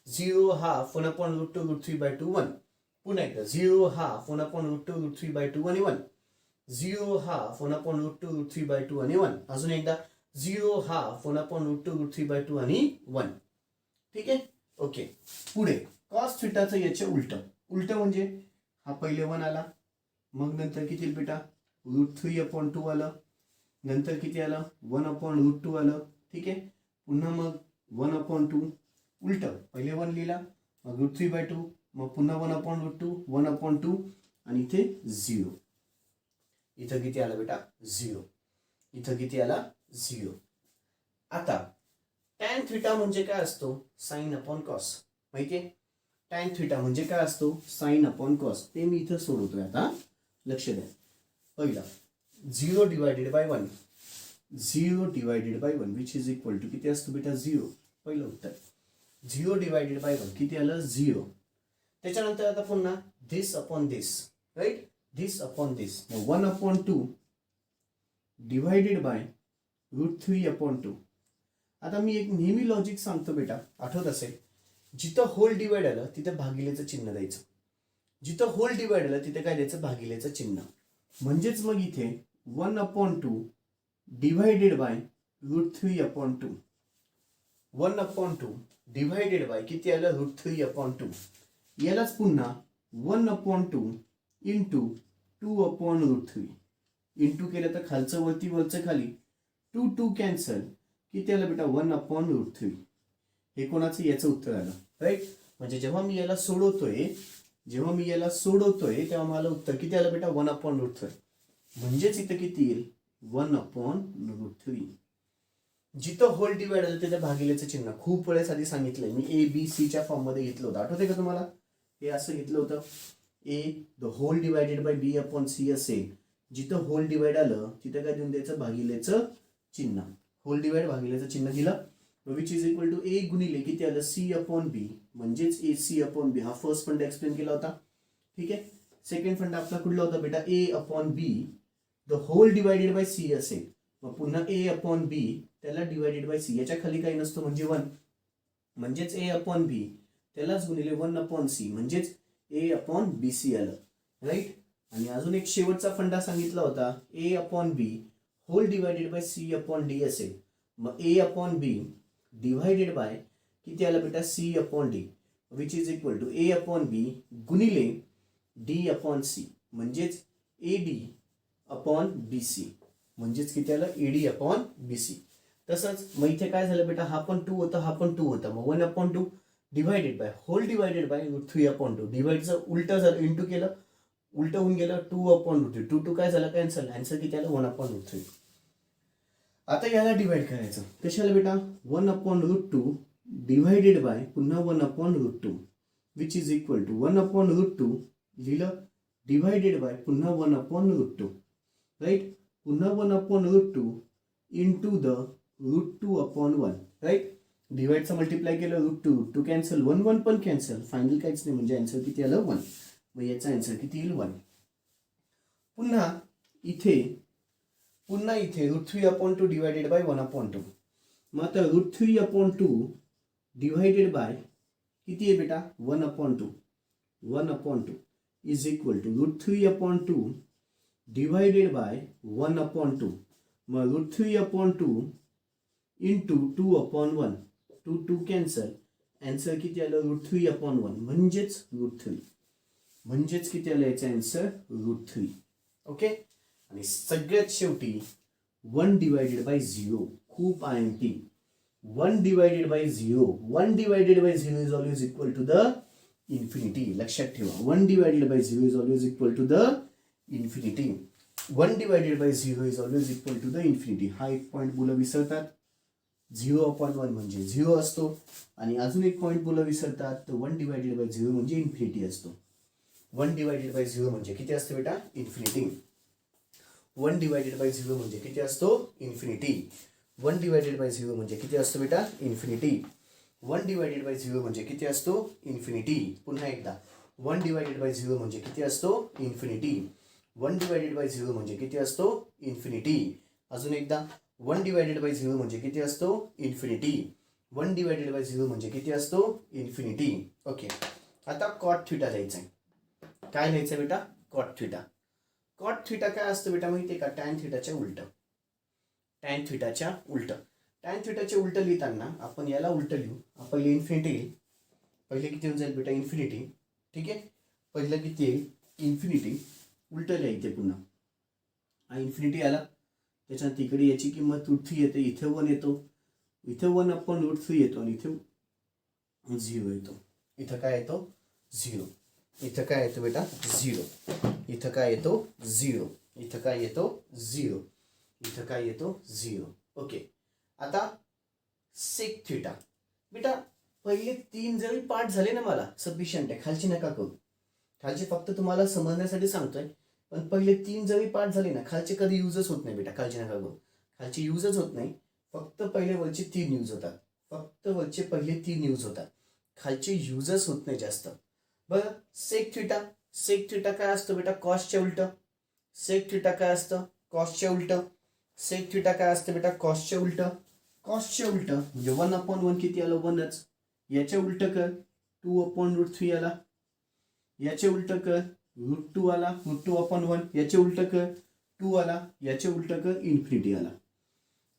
0 half 1 upon √2 √3 by 2 1. पुन्हा एकदा 0 हाफ 1 अपॉन √2 √3 बाय 2 आणि 1. 0 हाफ 1 अपॉन √2 √3 बाय 2 आणि 1. अजून एकदा 0 हाफ 1 अपॉन √2 √3 बाय 2 आणि 1. ठीक आहे. ओके, पुढे कॉस थिटाचं याच्या उलट. उलट म्हणजे हा पहिले 1 आला, मग नंतर किती बेटा √3/2 आलं, नंतर किती आलं 1/√2 आलं. ठीक आहे, पुन्हा मग 1/2 उलट, पहिले 1 लिहिला, मग √3/2, मग पुन्हा 1/√2 1/2 आणि इथे 0. इथं किती आलं बेटा 0. इथं किती आला 0. आता टॅन थिटा म्हणजे काय असतो साइन अपॉन कॉस. माहितीये टॅन थिटा म्हणजे काय असतो साइन अपॉन कॉस. ते मी इथं सोडवतोय आता, लक्ष द्या. पहिला 0 divided by 1, 0 divided by 1 which is equal to किती असतो बेटा 0. पहिलं उत्तर 0 डिवायडेड बाय 1 किती आलं 0. त्याच्यानंतर आता पुन्हा this upon this, right, this upon this, 1/2 divided by √3/2. आता मी एक नेहमी लॉजिक सांगतो बेटा, आठवत असेल, जिथं होल डिवाइड आलं तिथं भागिलेचं चिन्ह द्यायचं, जिथं होल डिवाइड आलं तिथं काय द्यायचं भागिलेचं चिन्ह. म्हणजेच मग इथे 1/2 डिवायडेड बाय √3/2, 1/2 डिवायडेड बाय किती आलं √3/2. यालाच पुन्हा 1/2 इंटू 2/√3. इंटू केलं तर खालचं वरती वरचं खाली, 2 कॅन्सल, किती आलं बेटा 1/√3. हे कोणाचं याचं उत्तर आलं, राईट. म्हणजे जेव्हा मी याला सोडवतोय तेव्हा मला उत्तर किती आलं बेटा 1/√3. म्हणजेच इथं किती येईल 1/√3. जिथं होल डिवाइड आलं तिथं भागिलेचं चिन्ह खूप वेळेस आधी सांगितलंय मी, ABC च्या फॉर्म मध्ये घेतलं होतं, आठवते का तुम्हाला. हे असं घेतलं होतं, A the whole divided by B/C असेल, जिथं होल डिवाइड आलं तिथं काय देऊन द्यायचं भागिलेचं चिन्ह. होल डिवाइड भागिलेचं चिन्ह दिलं, which is equal to A गुणिले किती आलं C/B, म्हणजेच AC/B. हा फर्स्ट फंड एक्सप्लेन केला होता. ठीक आहे. सेकंड फंड आपला कुठला होता बेटा A/B the whole divided by C असेल, मग पुन्हा A/B त्याला डिवायडेड बाय C, याच्या खाली काही नसतं म्हणजे 1, म्हणजेच A/B त्यालाच गुणिले 1/C म्हणजेच A/BC आलं, राईट. आणि अजून एक शेवटचा फंडा सांगितला होता A/B hole divided bye C/D असेल, मग A/B डिवायडेड बाय किती आलं बेटा C/D which is equal to A/B गुणिले D/C म्हणजेच AD/BC, म्हणजेच किती आलं AD/BC. तसंच मग इथे काय झालं बेटा, हा पण 2 होता, हा पण 2 होता, मग 1/2 divided bye hole divided by √3/2. डिवाइडचं उलट झालं, इंटू केलं, उलट होऊन गेलं 2/√3. 2 काय झालं कॅन्सल, आन्सर किती आलं 1/√3. आता याला डिवाइड करायचं कशाला बेटा 1/√2 डिवायडेड बाय पुन्हा 1/√2 विच इज इक्वल टू 1/√2 लिहिलं डिवायडेड बाय पुन्हा 1/√2, राईट. पुन्हा 1/√2 इंटू द √2/1, राईट. डिवाइडचं मल्टिप्लाय केलं √2 कॅन्सल, 1 पण कॅन्सल, फायनल काहीच नाही, म्हणजे आन्सर किती आलं 1. मग याचा आन्सर किती येईल 1. पुन्हा इथे √3/2 डिवायडेड बाय 1/2. मग आता √3/2 डिवायडेड बाय किती आहे बेटा 1/2 is equal to √3/2 divided by 1/2. मग √3/2 इंटू 2/1, 2 कॅन्सल, आन्सर किती आलं √3/1 म्हणजेच √3. म्हणजेच किती आलं याचा आन्सर √3. ओके. आणि सगळ्यात शेवटी 1 डिवायडेड बाय 0. खूप IMP. 1 divided by 0, 1 divided by 0 is always equal to the infinity. लक्षात ठेवा 1 divided by 0 is always equal to the infinity. 1 divided by 0 is always equal to the infinity. हा एक point मुलं विसरतात. 0/1 म्हणजे 0 असतो, आणि अजून एक पॉईंट मुलं विसरतात, तर 1 डिवायडेड बाय 0 म्हणजे इन्फिनिटी असतो. 1 डिवायडेड बाय 0 म्हणजे किती असतं बेटा इन्फिनिटी. 1 डिवायडेड बाय 0 म्हणजे किती असतो इन्फिनिटी. 1 डिवायडेड बाय 0 म्हणजे किती असतो बेटा इन्फिनिटी. 1 डिवायडेड बाय 0 म्हणजे किती असतो इन्फिनिटी. पुन्हा एकदा 1 डिवायडेड बाय 0 म्हणजे किती असतो इन्फिनिटी. 1 डिवायडेड बाय 0 म्हणजे किती असतो इन्फिनिटी. अजून एकदा 1 डिवायडेड बाय 0 म्हणजे किती असतो इन्फिनिटी. 1 डिवायडेड बाय 0 म्हणजे किती असतो इन्फिनिटी. ओके. आता कॉट थिटा लिहायचं आहे. काय लिहायचं बेटा कॉट थिटा. कॉट थिटा काय असतं बेटा माहिती आहे का, टॅन थिटाच्या उलट. टॅन थिटाच्या उलट. टॅन थिटाचे उलट लिहिताना आपण याला उलट लिहू. पहिले इन्फिनिटी येईल. पहिले किती होऊन जाईल बेटा इन्फिनिटी. ठीक आहे, पहिलं किती येईल इन्फिनिटी. उलट लिहायचे पुन्हा. हा इन्फिनिटी आला, त्याच्यानंतर इकडे याची किंमत √3 येते, इथे 1 येतो, इथे 1/√3 येतो आणि इथे 0 येतो. इथं काय येतो 0. इथं काय येतो बेटा 0. इथं काय येतो 0. इथं काय येतो 0. इथं काय येतो 0. ओके. आता सेक थिटा बेटा पहिले 3 जरी पार्ट झाले ना मला सफिशियंट आहे. खालची नका करू. खालचे फक्त तुम्हाला समजण्यासाठी सांगतोय. पण पहिले 3 जरी पार्ट झाले ना, खालचे कधी युजच होत नाही बेटा. काळजी नका करू. खालचे युजच होत नाही. फक्त पहिले वरचे 3 यूज होतात. फक्त वरचे पहिले 3 यूज होतात. खालचे युजच होत नाही जास्त. बरं सेक थिटा. सेक थिटा काय असतं बेटा कॉसच्या उलट. सेक थिटा काय असतं कॉसच्या उलट. सेक थिटा काय असतं बेटा कॉसच्या उलट. कॉसच्या उलट म्हणजे 1/1 किती आलं 1च. याच्या उलट कर 2/√3 आला. याचे उलट कर √2 आला. √2/1 याचे उलट कर 2 आला. याचे उलट कर इन्फिनिटी आला.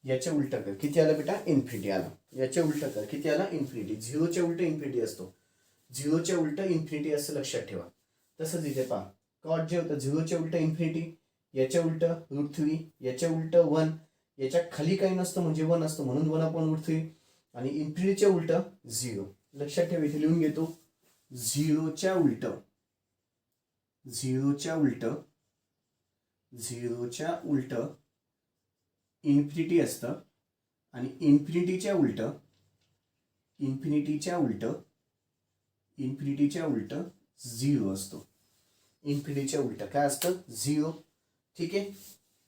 याचे उलट कर किती आलं बेटा इन्फिनिटी आला. याचे उलट कर किती आला इन्फिनिटी. 0च्या उलट इन्फिनिटी असतो. 0च्या उलट इन्फिनिटी असं लक्षात ठेवा. तसंच इथे पहा कॉट जे होतं 0च्या उलट इन्फिनिटी. याच्या उलट √3. याच्या उलट 1. याच्या खाली काही नसतं म्हणजे 1 असतं म्हणून 1/√3. आणि इन्फिनिटीच्या उलट 0. लक्षात ठेवा इथे लिहून घेतो 0च्या उलट. 0च्या उलट 0च्या उलट इन्फिनिटी असतं. आणि इन्फिनिटीच्या उलट इन्फिनिटीच्या उलट इन्फिनिटीच्या उलट 0 असतो. इन्फिनिटीच्या उलट काय असतं 0. ठीक आहे.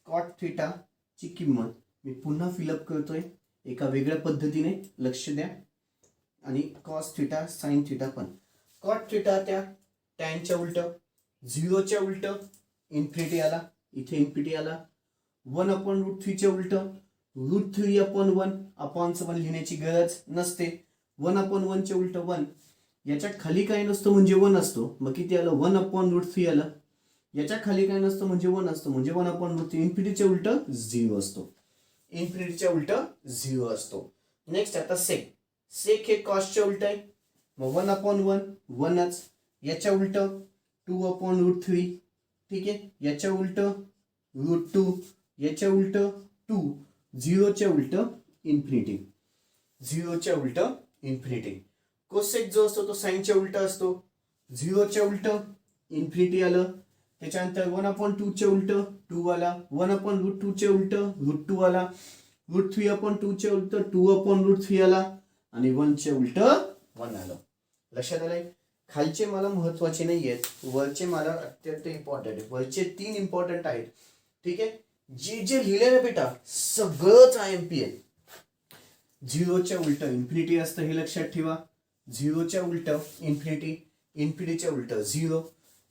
कॉट थिटाची किंमत मी पुन्हा फिलअप करतोय एका वेगळ्या पद्धतीने लक्ष द्या. आणि कॉस थिटा साइन थिटा पण. कॉट थिटा त्या टॅनच्या उलट. 0च्या उलट इन्फिनिटी आला. इथे इन्फिनिटी आला. 1/√3च्या उलट √3/1/1 लिहिण्याची गरज नसते. 1/1च्या उलट 1. याच्या खाली काही नसतं म्हणजे 1 असतो. मग किती आलं 1/√3 आलं. याच्या खाली काही नसतं म्हणजे 1 असतो म्हणजे 1/√3. इन्फिनिटीच्या उलट 0 असतो. इन्फिनिटीच्या उलट 0 असतो. नेक्स्ट आता सेक. सेक हे कॉसच्या उलट आहे. मग 1/1 1च. याच्या उलट 2/√3. ठीक आहे. याच्या उलट √2. याच्या उलट 2. 0च्या उलट इन्फिनिटी. 0च्या उलट इन्फिनिटी. कोसेक जो असतो तो साइनच्या उलट असतो. 0च्या उलट इन्फिनिटी आलं. त्याच्यानंतर 1/2च्या उलट 2 आला. 1/√2च्या उलट √2 आला. √3/2च्या उलट 2/√3 आला. आणि 1च्या उलट 1 आलं. लक्षात आलंय. खालचे मला महत्वाचे नाही आहेत. वरचे मला अत्यंत इम्पॉर्टंट आहे. वरचे 3 इम्पॉर्टंट आहेत. ठीक आहे. जे जे लिहिले ना बेटा सगळंच IMP आहे. 0च्या उलट इन्फिनिटी असतं हे लक्षात ठेवा. 0च्या उलट इन्फिनिटी. इन्फिनिटीच्या उलट 0.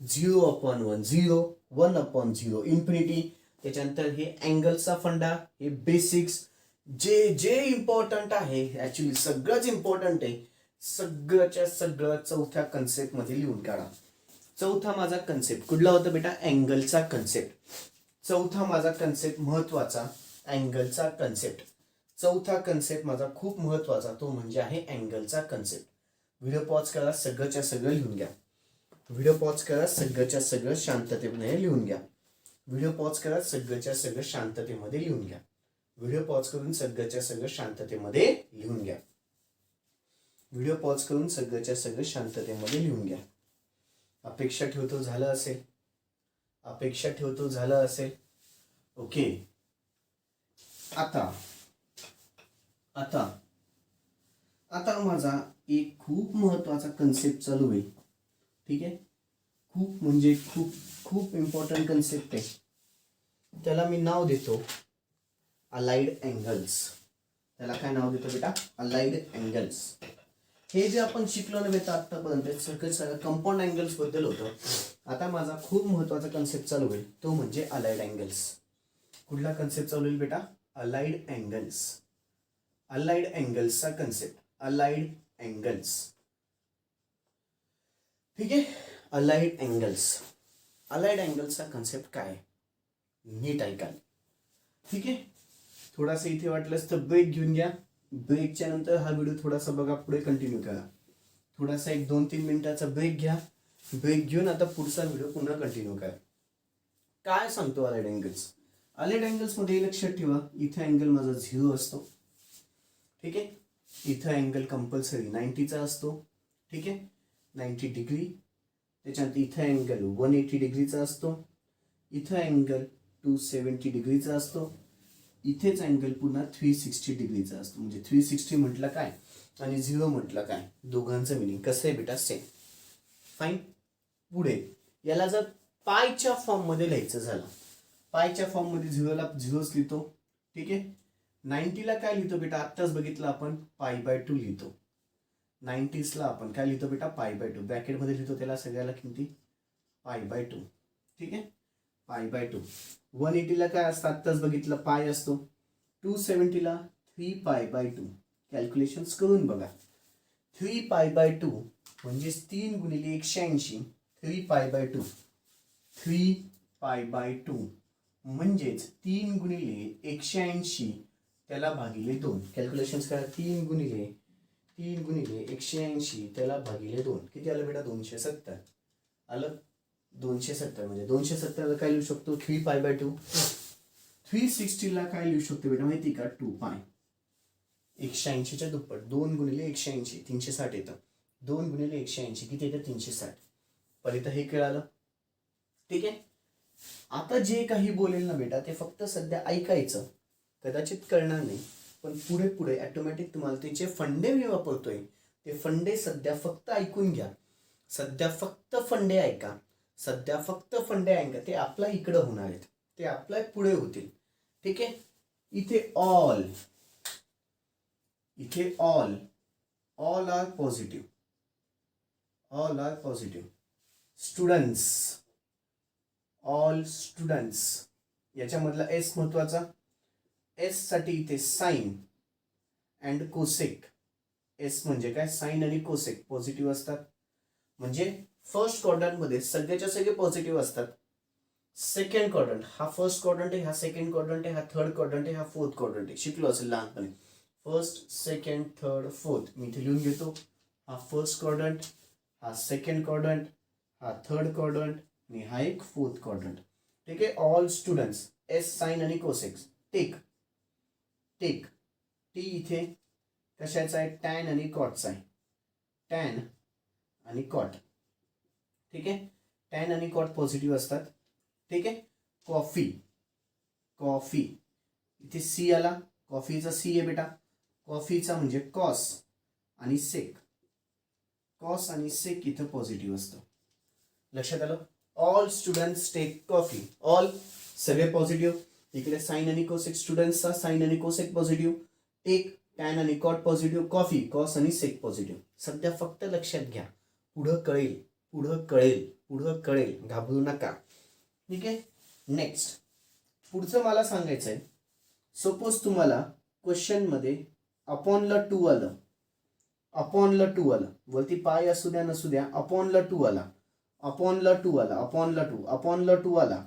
0/1 0. 1/0 इन्फिनिटी. त्याच्यानंतर हे अँगलचा फंडा हे बेसिक्स जे जे इम्पॉर्टंट आहे. ऍक्च्युली सगळंच इम्पॉर्टंट आहे. सगळ्याच्या सगळं चौथ्या कन्सेप्ट मध्ये लिहून काढा. चौथा माझा कन्सेप्ट कुठला होता बेटा अँगलचा कन्सेप्ट. चौथा माझा कन्सेप्ट महत्वाचा अँगलचा कन्सेप्ट. चौथा कन्सेप्ट माझा खूप महत्वाचा तो म्हणजे आहे अँगलचा कन्सेप्ट. व्हिडिओ पॉज करा सगळंच्या सगळं लिहून घ्या. व्हिडिओ पॉज करा सगळंच्या सगळं शांततेने लिहून घ्या. व्हिडिओ पॉज करा सगळंच्या सगळं शांततेमध्ये लिहून घ्या. व्हिडिओ पॉज करून सगळ्याच्या सगळं शांततेमध्ये लिहून घ्या. व्हिडिओ पॉज करून सगळ्याच्या सगळं शांततेमध्ये लिहून घ्या. अपेक्षा ठेवतो झालं असेल. अपेक्षा ठेवतो झालं असेल. ओके. आता आता आता माझा एक खूप महत्वाचा कन्सेप्ट चालू आहे. ठीक आहे. खूप म्हणजे खूप खूप इम्पॉर्टंट कन्सेप्ट आहे. त्याला मी नाव देतो अलाइड अँगल्स. त्याला काय नाव देतो बेटा अलाइड अँगल्स. हे जे आपण शिकलो ना बेटा आतापर्यंत सगळं कंपाऊंड अँगल्स बद्दल होतं. आता माझा खूप महत्वाचा कन्सेप्ट चालू होईल तो म्हणजे अलाइड अँगल्स. कुठला कन्सेप्ट चालू होईल बेटा अलाइड अँगल्स. अलाइड अँगल्सचा कन्सेप्ट. Allied angles. ठीक आहे. Allied angles. अलाइड अँगल्सचा कन्सेप्ट काय नीट ऐका. ठीक आहे. थोडासा इथे वाटलंच तर ब्रेक घेऊन घ्या. ब्रेकच्या नंतर हा व्हिडिओ थोडासा बघा, पुढे कंटिन्यू करा. थोडासा एक 2-3 मिनिटाचा ब्रेक घ्या. ब्रेक घेऊन आता पुढचा व्हिडिओ पुन्हा कंटिन्यू करा. काय सांगतो अलाइड अँगल्स? अलाइड अँगल्स मध्ये लक्षात ठेवा, इथे अँगल माझा 0 असतो. ठीक आहे. इथं अँगल कंपल्सरी 90चा असतो. ठीक आहे, 90 डिग्री. त्याच्यानंतर इथं अँगल 180 डिग्रीचा असतो. इथं अँगल 270 डिग्रीचा असतो. इथेच अँगल पुन्हा 360 डिग्रीचा असतो. म्हणजे 360 म्हटलं काय आणि 0 म्हटलं काय, दोघांचं मिनिंग कसं आहे बेटा, सेम. फाईन. पुढे याला जर पायच्या फॉर्म मध्ये लिहायचं झालं, पायच्या फॉर्म मध्ये 0ला 0च लिहितो. ठीक आहे. 90ला काय लिहितो बेटा, आत्ताच बघितलं आपण, π/2 लिहितो. 90sला आपण काय लिहितो बेटा, π/2. ब्रॅकेटमध्ये लिहितो त्याला सगळ्याला किमती π/2. ठीक आहे, π/2. 180ला काय असतं, आत्ताच बघितलं, पाय असतो. 270ला 3π/2. कॅल्क्युलेशन्स करून बघा. 3π/2 म्हणजे 3 गुणिले 180. 3π/2 3π/2 म्हणजेच 3 गुणिले 180 त्याला भागिले 2. कॅल्क्युलेशन्स करा. 3 गुणिले 180 त्याला भागिले 2 किती आलं बेटा, 270 आलं. 270 म्हणजे 270ला काय लिहू शकतो, 3π/2. 360ला काय लिहू शकतो बेटा माहिती का, 2π. 180च्या दुप्पट. 2 गुणिले 180 360 येतं. 2 गुणिले 180 किती येतं, 360. पण हे कळालं. ठीक आहे. आता जे काही बोलेल ना बेटा ते फक्त सध्या ऐकायचं, कदाचित कळणार नाही, पण पुढे पुढे ऑटोमॅटिक तुम्हाला ते जे फंडे मी वापरतोय ते फंडे सध्या फक्त ऐकून घ्या. सध्या फक्त फंडे ऐका. सध्या फक्त फंडे ऐका. ते आपल्या इकडं होणार आहेत, ते आपल्या पुढे होतील. ठीक आहे. इथे all all are positive. All are positive. Students, all students. याच्यामधला एस महत्वाचा. एस साठी इथे साइन अँड कोसेक. एस म्हणजे काय, साइन आणि कोसेक पॉझिटिव्ह असतात. म्हणजे फर्स्ट क्वाड्रंट मध्ये सगळ्याच्या सगळे पॉझिटिव्ह असतात. सेकंड क्वाड्रंट हा फर्स्ट क्वाड्रंट आहे, हा सेकंड क्वाड्रंट आहे, हा थर्ड क्वाड्रंट आहे, हा फोर्थ क्वाड्रंट आहे. शिकलो असेल लहानपणी, फर्स्ट सेकंड थर्ड फोर्थ. मी इथे लिहून घेतो. हा फर्स्ट क्वाड्रंट, हा सेकंड क्वाड्रंट, हा थर्ड क्वाड्रंट आणि हा एक फोर्थ क्वाड्रंट. ठीक आहे. ऑल स्टुडंट्स, एस साइन आणि कोसेक्स. टेक टी इथे कशाचा आहे, टॅन आणि कॉटचा आहे. टॅन आणि कॉट. ठीक आहे. टॅन आणि कॉट पॉझिटिव्ह असतात. ठीक आहे. कॉफी इथे सी आला. कॉफीचा सी आहे बेटा. कॉफीचा म्हणजे कॉस आणि सेक. कॉस आणि सेक इथं पॉझिटिव्ह असतं. लक्षात आलं. All students take coffee. All सगळे पॉझिटिव्ह. इकडे साइन आणि कोसेक, स्टुडंट्सचा साइन आणि कोसेक पॉझिटिव्ह. टेक टॅन आणि कॉट पॉझिटिव्ह. कॉफी कॉस आणि सेक पॉझिटिव्ह. सध्या फक्त लक्षात घ्या, पुढं कळेल, घाबरू नका. ठीक आहे. नेक्स्ट पुढचं मला सांगायचं आहे, सपोज तुम्हाला क्वेश्चन मध्ये अपॉनला 2 आलं. अपॉनला 2 आलं, वरती पाय असू द्या नसू द्या, अपॉनला 2 आला. अपॉनला 2 आला. अपॉनला 2 अपॉनला 2 आला.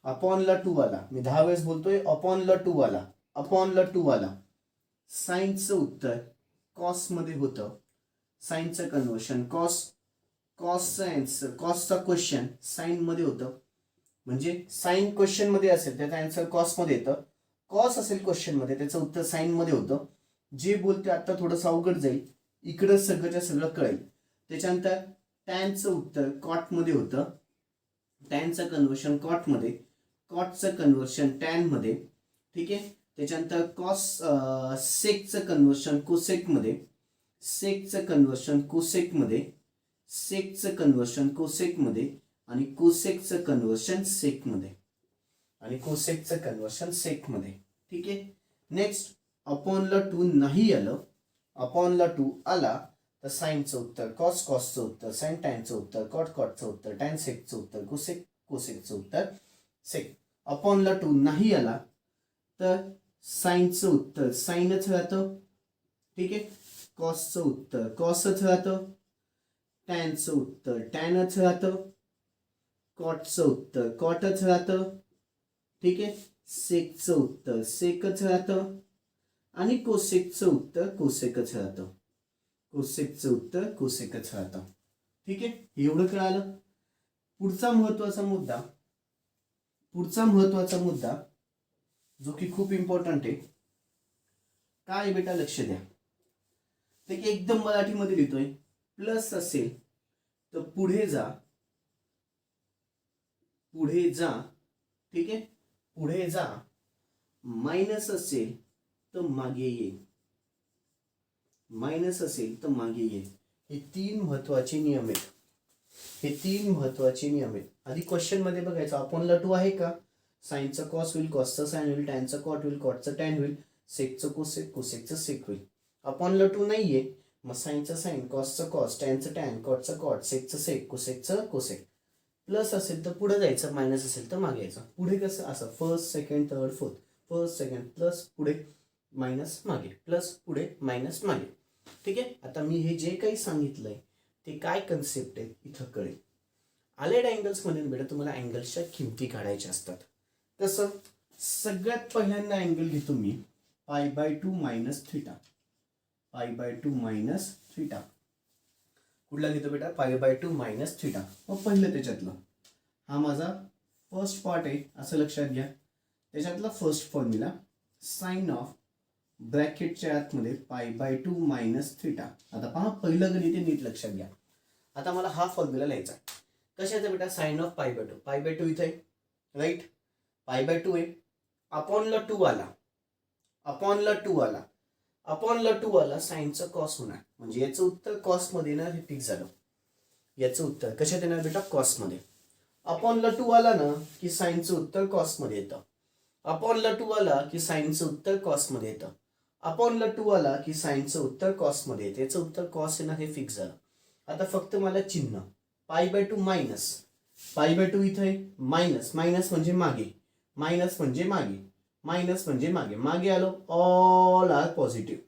अपॉनला 2 आला. मी 10 वेळेस बोलतोय. अपॉनला 2 आला. अपॉनला 2 आला. साइनचं उत्तर कॉस मध्ये होतं. साइनचं कन्व्हर्शन कॉसचं आन्सर, कॉसचा क्वेश्चन साइन मध्ये होतं. म्हणजे साइन क्वेश्चन मध्ये असेल त्याचा आन्सर कॉस मध्ये येतं. कॉस असेल क्वेश्चन मध्ये त्याचं उत्तर साइन मध्ये होतं. जे बोलते आता थोडंसं अवघड जाईल, इकडं सगळंच्या सगळं कळेल. त्याच्यानंतर टॅनचं उत्तर कॉट मध्ये होतं. टॅनचं कन्व्हर्शन कॉट मध्ये, कॉटचं कन्व्हर्शन टॅन मध्ये. ठीक आहे. त्याच्यानंतर सेकचं कन्व्हर्शन कोसेक मध्ये. सेकचं कन्व्हर्शन कोसेक मध्ये. सेकचं कन्व्हर्शन कोसेक मध्ये आणि कोसेकचं कन्व्हर्शन सेक मध्ये. आणि कोसेकचं कन्व्हर्शन सेक मध्ये. ठीक आहे. नेक्स्ट अपॉनला 2 नाही आलं. अपॉनला 2 आला तर साइनचं उत्तर कॉस, कॉसचं उत्तर साइन, टॅनचं उत्तर कॉट, कॉटचं उत्तर टॅन, सेकचं उत्तर कोसेक, कोसेकचं उत्तर सेक. अपॉनला 2 नाही आला तर साइनचं उत्तर साइनच राहतं. ठीक आहे. कॉसचं उत्तर कॉसच राहतं. टॅनचं उत्तर टॅनच राहतं. कॉटचं उत्तर कॉटच राहतं. ठीक आहे. सेकचं उत्तर सेकच राहतं आणि कोसेकचं उत्तर कोसेकच राहतं. कोसेकचं उत्तर कोसेकच राहतं. ठीक आहे, एवढं कळालं. पुढचा महत्वाचा मुद्दा जो की खूप इम्पॉर्टंट आहे. काय बेटा लक्ष द्या. ते की एकदम मराठीमध्ये लिहितोय. प्लस असेल तर पुढे जा. ठीक आहे, पुढे जा. मायनस असेल तर मागे ये. हे तीन महत्वाचे नियम आहेत. आधी क्वेश्चन मध्ये बघायचं अपॉनला 2 आहे का. साइनचं कॉस होईल, कॉसचं साइन होईल, टॅनचं कॉट होईल, कॉटचं टॅन होईल, सेकचं कोसेक, कोसेकचं सेक होईल. अपॉनला 2 नाहीये, मग साइनचं साइन, कॉसचं कॉस, टॅनचं टॅन, कॉटचं कॉट, सेकचं सेक, कोसेकचं कोसेक. प्लस असेल तर पुढे जायचं, मायनस असेल तर मागे यायचं. पुढे कसं असं first second third fourth, first second plus पुढे मायनस मागे, प्लस पुढे मायनस मागे. ठीक आहे, आता मी हे जे काही सांगितलंय ते काय कन्सेप्ट आहे इथं कळेल. आलेड अँगल्स मध्ये बेटा तुम्हाला अँगल्सच्या किमती काढायच्या असतात. कसं, सगळ्यात पहिल्यांदा अँगल घेतो मी π/2 मायनस थिटा. कुठला घेतो बेटा, π/2 मायनस थिटा. मग पहिलं त्याच्यातलं हा माझा फर्स्ट पार्ट आहे असं लक्षात घ्या. त्याच्यातला फर्स्ट फॉर्म्युला साइन ऑफ ब्रॅकेटच्या आतमध्ये π/2 मायनस थिटा. आता पहा पहिलं गणित नीट लक्षात घ्या. आता मला हा फॉर्म्युला लिहायचा. कशाचा बेटा, साइन ऑफ π/2 इथे राईट. π/2 आहे, अपॉनला 2 आला, साइनचं कॉस होणार. म्हणजे याचं उत्तर कॉस मध्ये येणार, हे फिक्स झालं. याचं उत्तर कशात येणार बेटा, कॉस मध्ये. अपॉनला 2 आला ना की साइनचं उत्तर कॉस मध्ये येतं. अपॉनला 2 आला की साइनचं उत्तर कॉस मध्ये येतं. अपॉनला 2 आला की साइनचं उत्तर कॉस मध्ये येतं. याचं उत्तर कॉस येणार, हे फिक्स झालं. आता फक्त मला चिन्ह π/2 मायनस, π/2 इथे मायनस, मायनस म्हणजे मागे, मागे आलो. ऑल आर पॉझिटिव्ह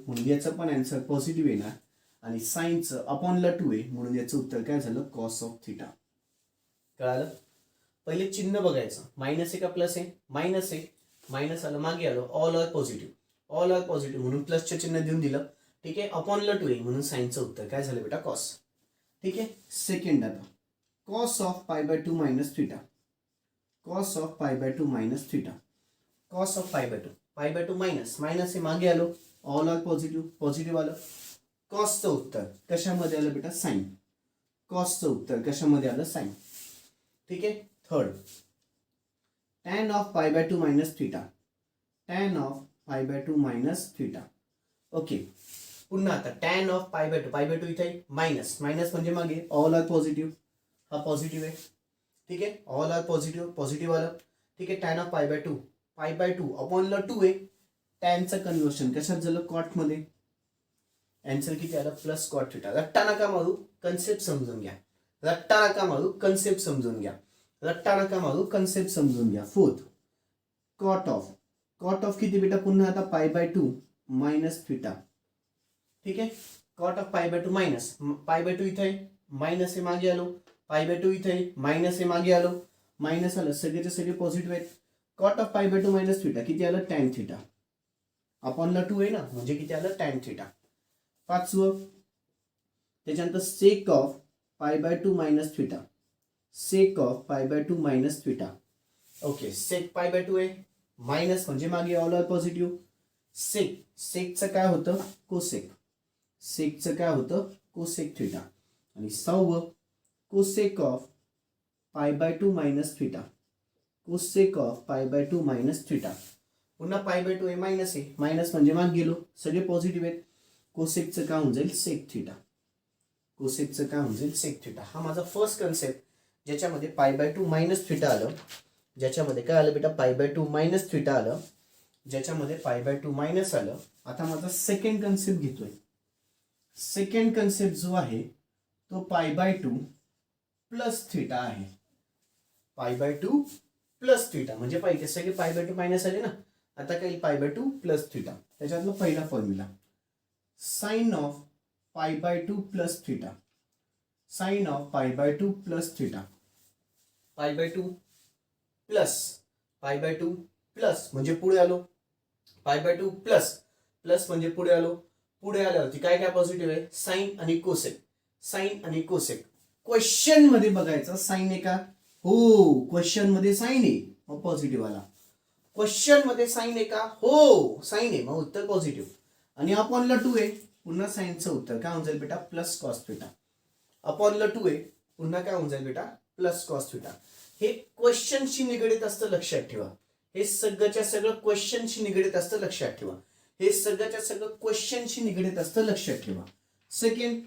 म्हणून याचं पण आन्सर पॉझिटिव्ह येणार. आणि साइनचं अपॉनला 2 आहे म्हणून याचं उत्तर काय झालं, कॉस ऑफ थिटा. कळालं. पहिले चिन्ह बघायचं, मायनस आहे का प्लस आहे, मायनस आहे, मायनस आलं, मागे आलो. ऑल आर पॉझिटिव्ह म्हणून प्लसचे चिन्ह देऊन दिलं. ठीक आहे, अपॉनला 2 आहे म्हणून साइनचं उत्तर काय झालं बेटा, कॉस. ठीक आहे, सेकंड आता cos of π/2 minus theta. cos of π/2 minus हे मागे आलो. ऑल आर पॉझिटिव्ह आलं. कॉसचं उत्तर कशामध्ये आलं बेटा, साइन. ठीक आहे, third tan of π/2 minus theta. Okay, पुन्हा आता tan of π/2 इथे मायनस म्हणजे मागे, ऑल आर पॉझिटिव्ह, हा पॉझिटिव्ह आहे. ठीक आहे, ऑल आर पॉझिटिव्ह आलं. ठीक आहे, tan ऑफ π/2 अपॉनला 2 आहे. टॅनचं कन्वर्शन कशात झालं, कॉट मध्ये. आन्सर किती आलं, प्लस कॉट थिटा. रट्टा नका मारू, कन्सेप्ट समजून घ्या. फोर्थ कॉट ऑफ किती बेटा, पुन्हा आता π/2 मायनस थिटा. ठीक आहे, कॉट ऑफ π/2 मायनस, π/2 इथे मायनस आहे, मागे आलो. π/2 इथे मायनस आहे, मागे आलो. मायनस आलं, सगळेचे सगळे पॉझिटिव्ह आहेत. कॉट ऑफ π/2 मायनस थिटा किती आलं, टॅन थिटा. अपॉनला 2 आहे ना म्हणजे किती आलं, टॅन थिटा. पाचवं त्याच्यानंतर sec of π/2 minus theta. Okay, sec π/2 आहे, मायनस म्हणजे मागे, ऑल आर पॉझिटिव्ह. सेकचं काय होतं, कोसेक थिटा. आणि 6वं कोसेक ऑफ π/2 मायनस थिटा. पुन्हा π/2 आहे, मायनस आहे, मायनस म्हणजे मागे गेलो, सगळे पॉझिटिव्ह आहेत. कोसेकचं काय होऊन जाईल, सेक थिटा. हा माझा फर्स्ट कन्सेप्ट ज्याच्यामध्ये π/2 मायनस थिटा आलं. ज्याच्यामध्ये काय आलं बेटा, π/2 मायनस थिटा आलं. ज्याच्यामध्ये π/2 मायनस आलं. आता माझा सेकंड कन्सेप्ट घेतोय. सेकंड कन्सेप्ट जो आहे तो π/2 प्लस थिटा आहे. π/2 प्लस थिटा म्हणजे पाहिजे सगळे π/2 मायनस आले ना. आता काही π/2 प्लस थिटा. त्याच्यातला पहिला formula sine of π/2 plus theta. Pi by 2 plus pi by 2 plus म्हणजे पुढे आलो, पाय बाय 2 प्लस प्लस म्हणजे पुढे आलो, पुढे आल्यावरती काय काय पॉझिटिव्ह आहे, साइन आणि कोसेक, साइन आणि कोसेक. क्वेश्चन मध्ये बघायचं साइन आहे का, हो क्वेश्चन मध्ये साइन आहे मग पॉझिटिव्ह आला. क्वेश्चन मध्ये साइन आहे का, हो साइन आहे मग उत्तर पॉझिटिव्ह. आणि अपॉनला 2 आहे पुन्हा साइनचं उत्तर काय होऊन जाईल बेटा, प्लस कॉस थिटा. अपॉनला 2 आहे पुन्हा काय होऊन जाईल बेटा, प्लस कॉस थिटा. हे क्वेश्चनशी निगडीत असतं, लक्षात ठेवा. हे सगळंच्या सगळं क्वेश्चनशी निगडीत असतं, लक्षात ठेवा. हे सगळ्याच्या सगळं क्वेश्चनशी निगडीत असतं, लक्षात ठेवा. Second,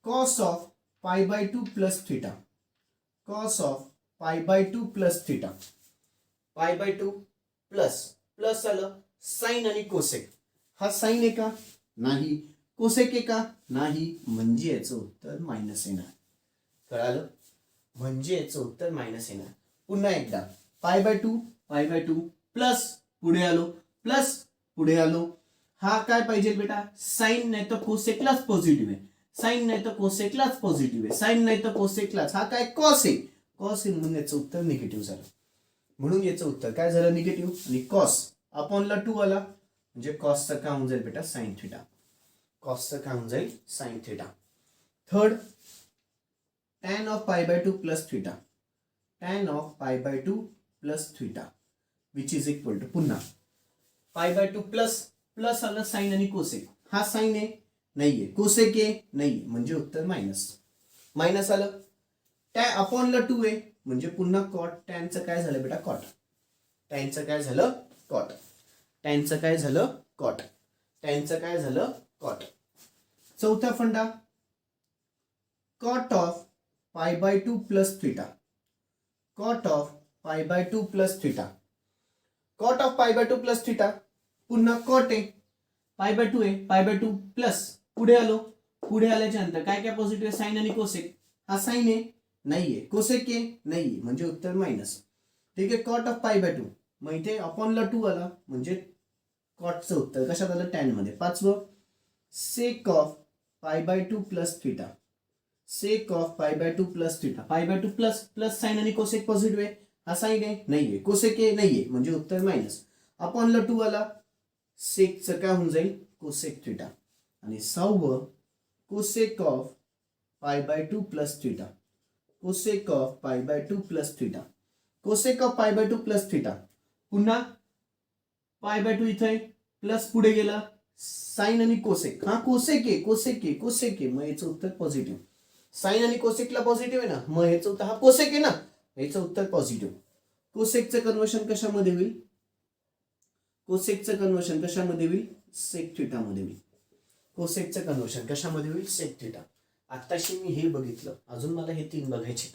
cos of pi by 2 plus theta, cos of pi by 2 plus theta, pi by 2 plus plus आलं साइन आणि कोसेक. हा साइन आहे का, नाही. कोसेक आहे का, नाही. म्हणजे याचं उत्तर मायनस येणार. कळालं, म्हणजे याचं उत्तर मायनस येणार. पुन्हा एकदा पाय बाय 2 प्लस पुढे आलो, प्लस पुढे आलो. हा काय पाहिजे बेटा, साइन नाही तर कोसेकलाच पॉझिटिव्ह आहे, साइन नाही तर कोसेकलाच पॉझिटिव्ह आहे, साइन नाही तर कोसेकलाच. हा काय कॉस आहे, कॉस आहे म्हणून याचं उत्तर निगेटिव्ह झालं. म्हणून याचं उत्तर काय झालं, निगेटिव्ह. आणि कॉस अपॉनला 2 आला म्हणजे कॉसचं काय होऊन जाईल बेटा, साइन थिटा. कॉसचं काय होऊन जाईल, sine theta. Third, tan of pi by 2 plus theta, tan of pi by 2 plus theta which is equal to, पुन्हा पाय बाय 2 प्लस प्लस आलं साइन आणि कोसेक. हा साइन आहे, नाहीये. कोसेक आहे, नाही. म्हणजे उत्तर मायनस. मायनस आलं. टॅन अपॉनला 2 आहे म्हणजे पुन्हा कॉट. टॅनचं काय झालं बेटा, कॉट. टॅनचं काय झालं, कॉट. टॅनचं काय झालं, कॉट. टॅनचं काय झालं, कॉट. चौथा funda, cot of pi by 2 plus theta, cot of pi by 2 plus theta. Cot of pi by 2 plus theta पुन्हा कॉट आहे, पाय बाय 2 आहे, पाय बाय 2 प्लस पुढे आलो, पुढे आल्याच्या नंतर काय काय पॉझिटिव्ह आहे, साइन आणि कोसेक. हा साइन आहे, नाहीये. कोसेक आहे, नाहीये. म्हणजे उत्तर मायनस. ठीक आहे. कॉट ऑफ पाय बाय 2 मग इथे अपॉनला 2 आला म्हणजे कॉटचं उत्तर कशात आलं, टॅन मध्ये. पाचवं, sec of pi by 2 plus theta, sec of pi by 2 plus theta. Pi by 2 plus plus sign आणि कोसेक पॉझिटिव्ह आहे, हा साइन आहे, नाहीये. कोसेक आहे, नाहीये. म्हणजे उत्तर मायनस. अपॉनला 2 आला, सेकचं काय होऊन जाईल, कोसेक थिटा. आणि 6वं, cosec of pi by 2 plus theta, cosec of pi by 2 plus theta. Cosec of pi by 2 plus theta पुन्हा पाय बाय 2 इथे प्लस पुढे गेला, साइन आणि कोसेक. हा कोसेक आहे, कोसेक आहे, कोसेक आहे. मग याचं उत्तर पॉझिटिव्ह. साइन आणि कोसेकला पॉझिटिव्ह आहे ना, मग याचं उत्तर, हा कोसेक आहे ना, याचं उत्तर पॉझिटिव्ह. कोसेकचं कन्वर्शन कशामध्ये होईल, कोसेकचं कन्वर्शन कशामध्ये होईल, सेक थिटा मध्ये होईल. कोसेकचं कन्वर्शन कशामध्ये होईल, सेक थिटा. आत्ताशी मी हे बघितलं, अजून मला हे 3 बघायचे.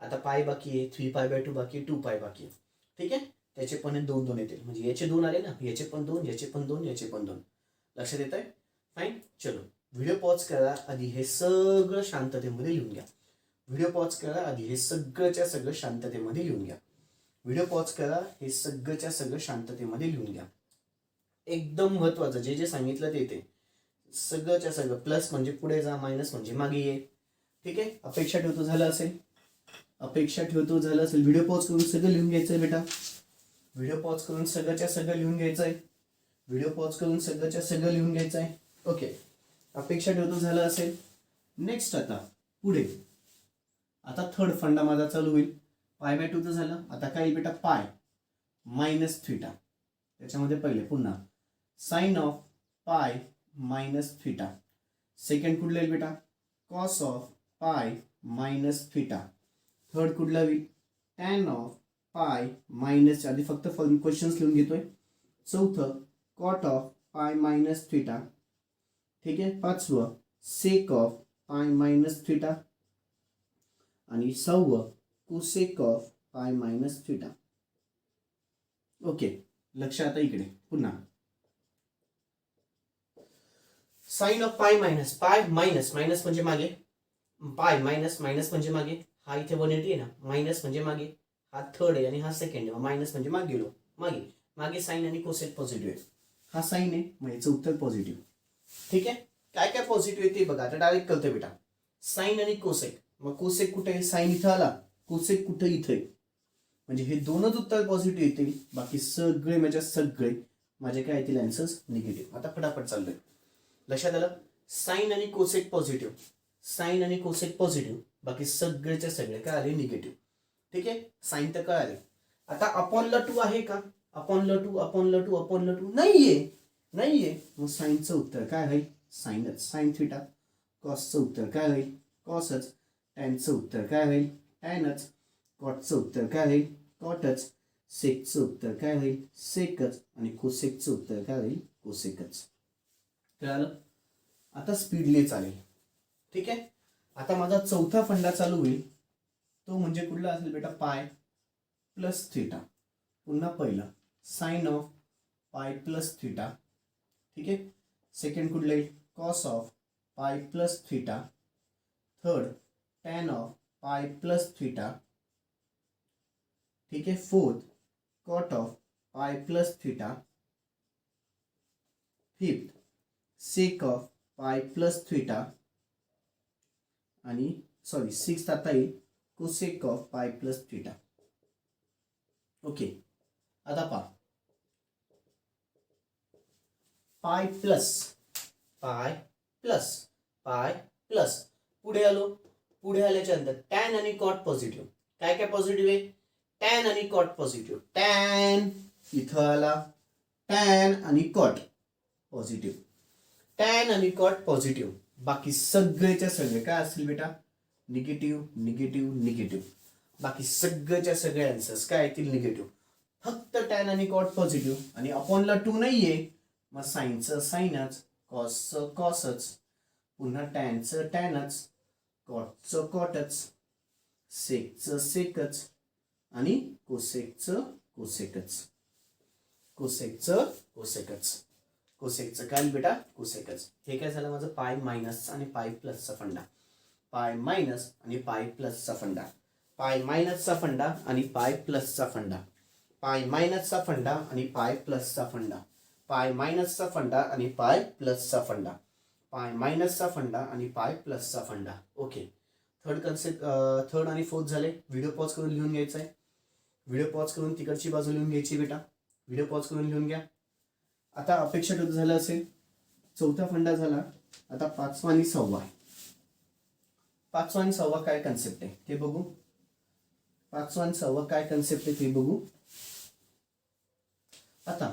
आता पाय बाकी आहे, 3 पाय बाय 2 बाकी आहे, 2 पाय बाकी आहे. ठीक आहे. त्याचे पण 2 येतील, म्हणजे याचे 2 आले ना, याचे पण 2, याचे पण 2, याचे पण 2. लक्षात येत आहे. फाईन. चलो व्हिडिओ पॉज करा, आधी हे सगळं शांततेमध्ये लिहून घ्या. व्हिडिओ पॉज करा, आधी हे सगळंच्या सगळं शांततेमध्ये लिहून घ्या. व्हिडिओ पॉज करा, हे सगळंच्या सगळं शांततेमध्ये लिहून घ्या. एकदम महत्वाचं, जे जे सांगितलं ते सगळंच्या सगळं. प्लस म्हणजे पुढे जा, मायनस म्हणजे मागे ये. ठीक आहे. अपेक्षा ठेवतो झालं असेल, अपेक्षा ठेवतो झालं असेल. व्हिडिओ पॉज करून सगळं लिहून घ्यायचंय बेटा. व्हिडिओ पॉज करून सगळंच्या सगळं लिहून घ्यायचंय. व्हिडिओ पॉज करून सगळंच्या सगळं लिहून घ्यायचंय. ओके. अपेक्षा ठेवतो झालं असेल. नेक्स्ट आता पुढे, आता थर्ड फंडा माझा चालू होईल. पाय बाय 2 झालं. आता काय येईल बेटा, पाय मायनस थिटा. त्याच्यामध्ये पहिले पुन्हा sine of pi minus theta. Second कुठलं येईल बेटा, cos of pi minus theta. Third कुठला होईल, टॅन ऑफ पाय मायनस, आधी फक्त क्वेश्चन्स लिहून घेतोय. चौथं, cot of pi minus theta. ठीक आहे. पाचवं, sec of pi minus theta. आणि 6वं, cosec of pi minus theta. Okay. लक्ष आता इकडे पुन्हा, sine of pi minus, pi minus, minus म्हणजे मागे, पाय मायनस, मायनस म्हणजे मागे. हा इथे 180 आहे ना, मायनस म्हणजे मागे. हा थर्ड आहे आणि हा सेकंड आहे, मायनस म्हणजे मागे गेलो, मागे. मागे साइन आणि कोसेक पॉझिटिव्ह आहे. हा साइन आहे, मग याचं उत्तर पॉझिटिव्ह. ठीक आहे. काय काय पॉझिटिव्ह आहे ते बघा. आता डायरेक्ट कळतं बेटा, साइन आणि कोसेक. मग कोसेक कुठे आहे, साइन इथं आला, कोसेक कुठे इथे. म्हणजे हे दोनच उत्तर पॉझिटिव्ह येतील, बाकी माझे काय येतील आन्सर्स निगेटिव्ह. आता फटाफट चाललोय. लक्षात आलं? साईन आणि कोसेक पॉझिटिव्ह, साईन आणि कोसेक पॉझिटिव्ह, बाकी सगळेच्या सगळे काय आले निगेटिव्ह. ठीक आहे, साईन तर कळाले. आता अपॉन ल 2 आहे का? अपॉन ल 2 नाहीये. मग साईनचं उत्तर काय होईल? साईनच, साईन थिटा. कॉसचं उत्तर काय होईल? कॉसच. टॅनचं उत्तर काय होईल? टॅनच. कॉटचं उत्तर काय होईल? कॉटच. सेकचं उत्तर काय होईल? सेकच. आणि कोसेकचं उत्तर काय होईल? कोसेकच. कळालं? आता स्पीडली चालेल. ठीक आहे, आता माझा चौथा फंडा चालू होईल. तो म्हणजे कुठला असेल बेटा? पाय प्लस थिटा. पुन्हा पहिला sine of pi plus theta. ठीक आहे, सेकंड कुठलं येईल? Cos of pi plus theta. Third tan of pi plus theta. ठीक आहे, fourth cot of pi plus theta. Fifth sec of pi plus theta. आणि sixth आता येईल cosec of pi plus theta. Okay, आता पहा, पाय प्लस पाय plus पाय प्लस पुढे आलो. पुढे आल्याच्या नंतर टॅन आणि कॉट पॉझिटिव्ह. काय काय पॉझिटिव्ह आहे? टॅन आणि कॉट पॉझिटिव्ह. टॅन इथं आला, टॅन आणि कॉट पॉझिटिव्ह. टॅन आणि कॉट पॉझिटिव्ह, बाकी सगळेच्या सगळे काय असतील बेटा? Negative negative negative. बाकी सगळेच्या सगळे आन्सर्स काय येतील? निगेटिव्ह. फक्त टॅन आणि कॉट पॉझिटिव्ह. आणि अपॉनला 2 नाहीये, मग साईनचं साईनच, कॉसचं कॉसच, पुन्हा टॅनचं टॅनच, कॉटचं कॉटच, सेकचं सेकच, आणि कोसेकचं कोसेकच. कोसेकचं कोसेकच. कोसेकचं काय बेटा? कोसेकच. हे काय झालं माझं? पाय मायनसचा आणि पाय प्लसचा फंडा. पाय मायनस आणि पाय प्लसचा फंडा. पाय मायनसचा फंडा आणि पाय प्लसचा फंडा. पाय मायनसचा फंडा आणि पाय प्लसचा फंडा. पाय मायनसचा फंडा आणि पाय प्लसचा फंडा. पाय मायनसचा फंडा आणि पाय प्लसचा फंडा. ओके, थर्ड कन्सेप्ट, थर्ड आणि फोर्थ झाले. व्हिडिओ पॉज करून लिहून घ्यायचा आहे. व्हिडिओ पॉज करून तिकडची बाजू लिहून घ्यायची बेटा. व्हिडिओ पॉज करून लिहून घ्या. आता अपेक्षा झालं असेल, चौथा फंडा झाला. आता पाचवा आणि सहावा. पाचवा आणि सहावा काय कन्सेप्ट आहे ते बघू. पाचवा आणि सहावा काय कन्सेप्ट आहे ते बघू. आता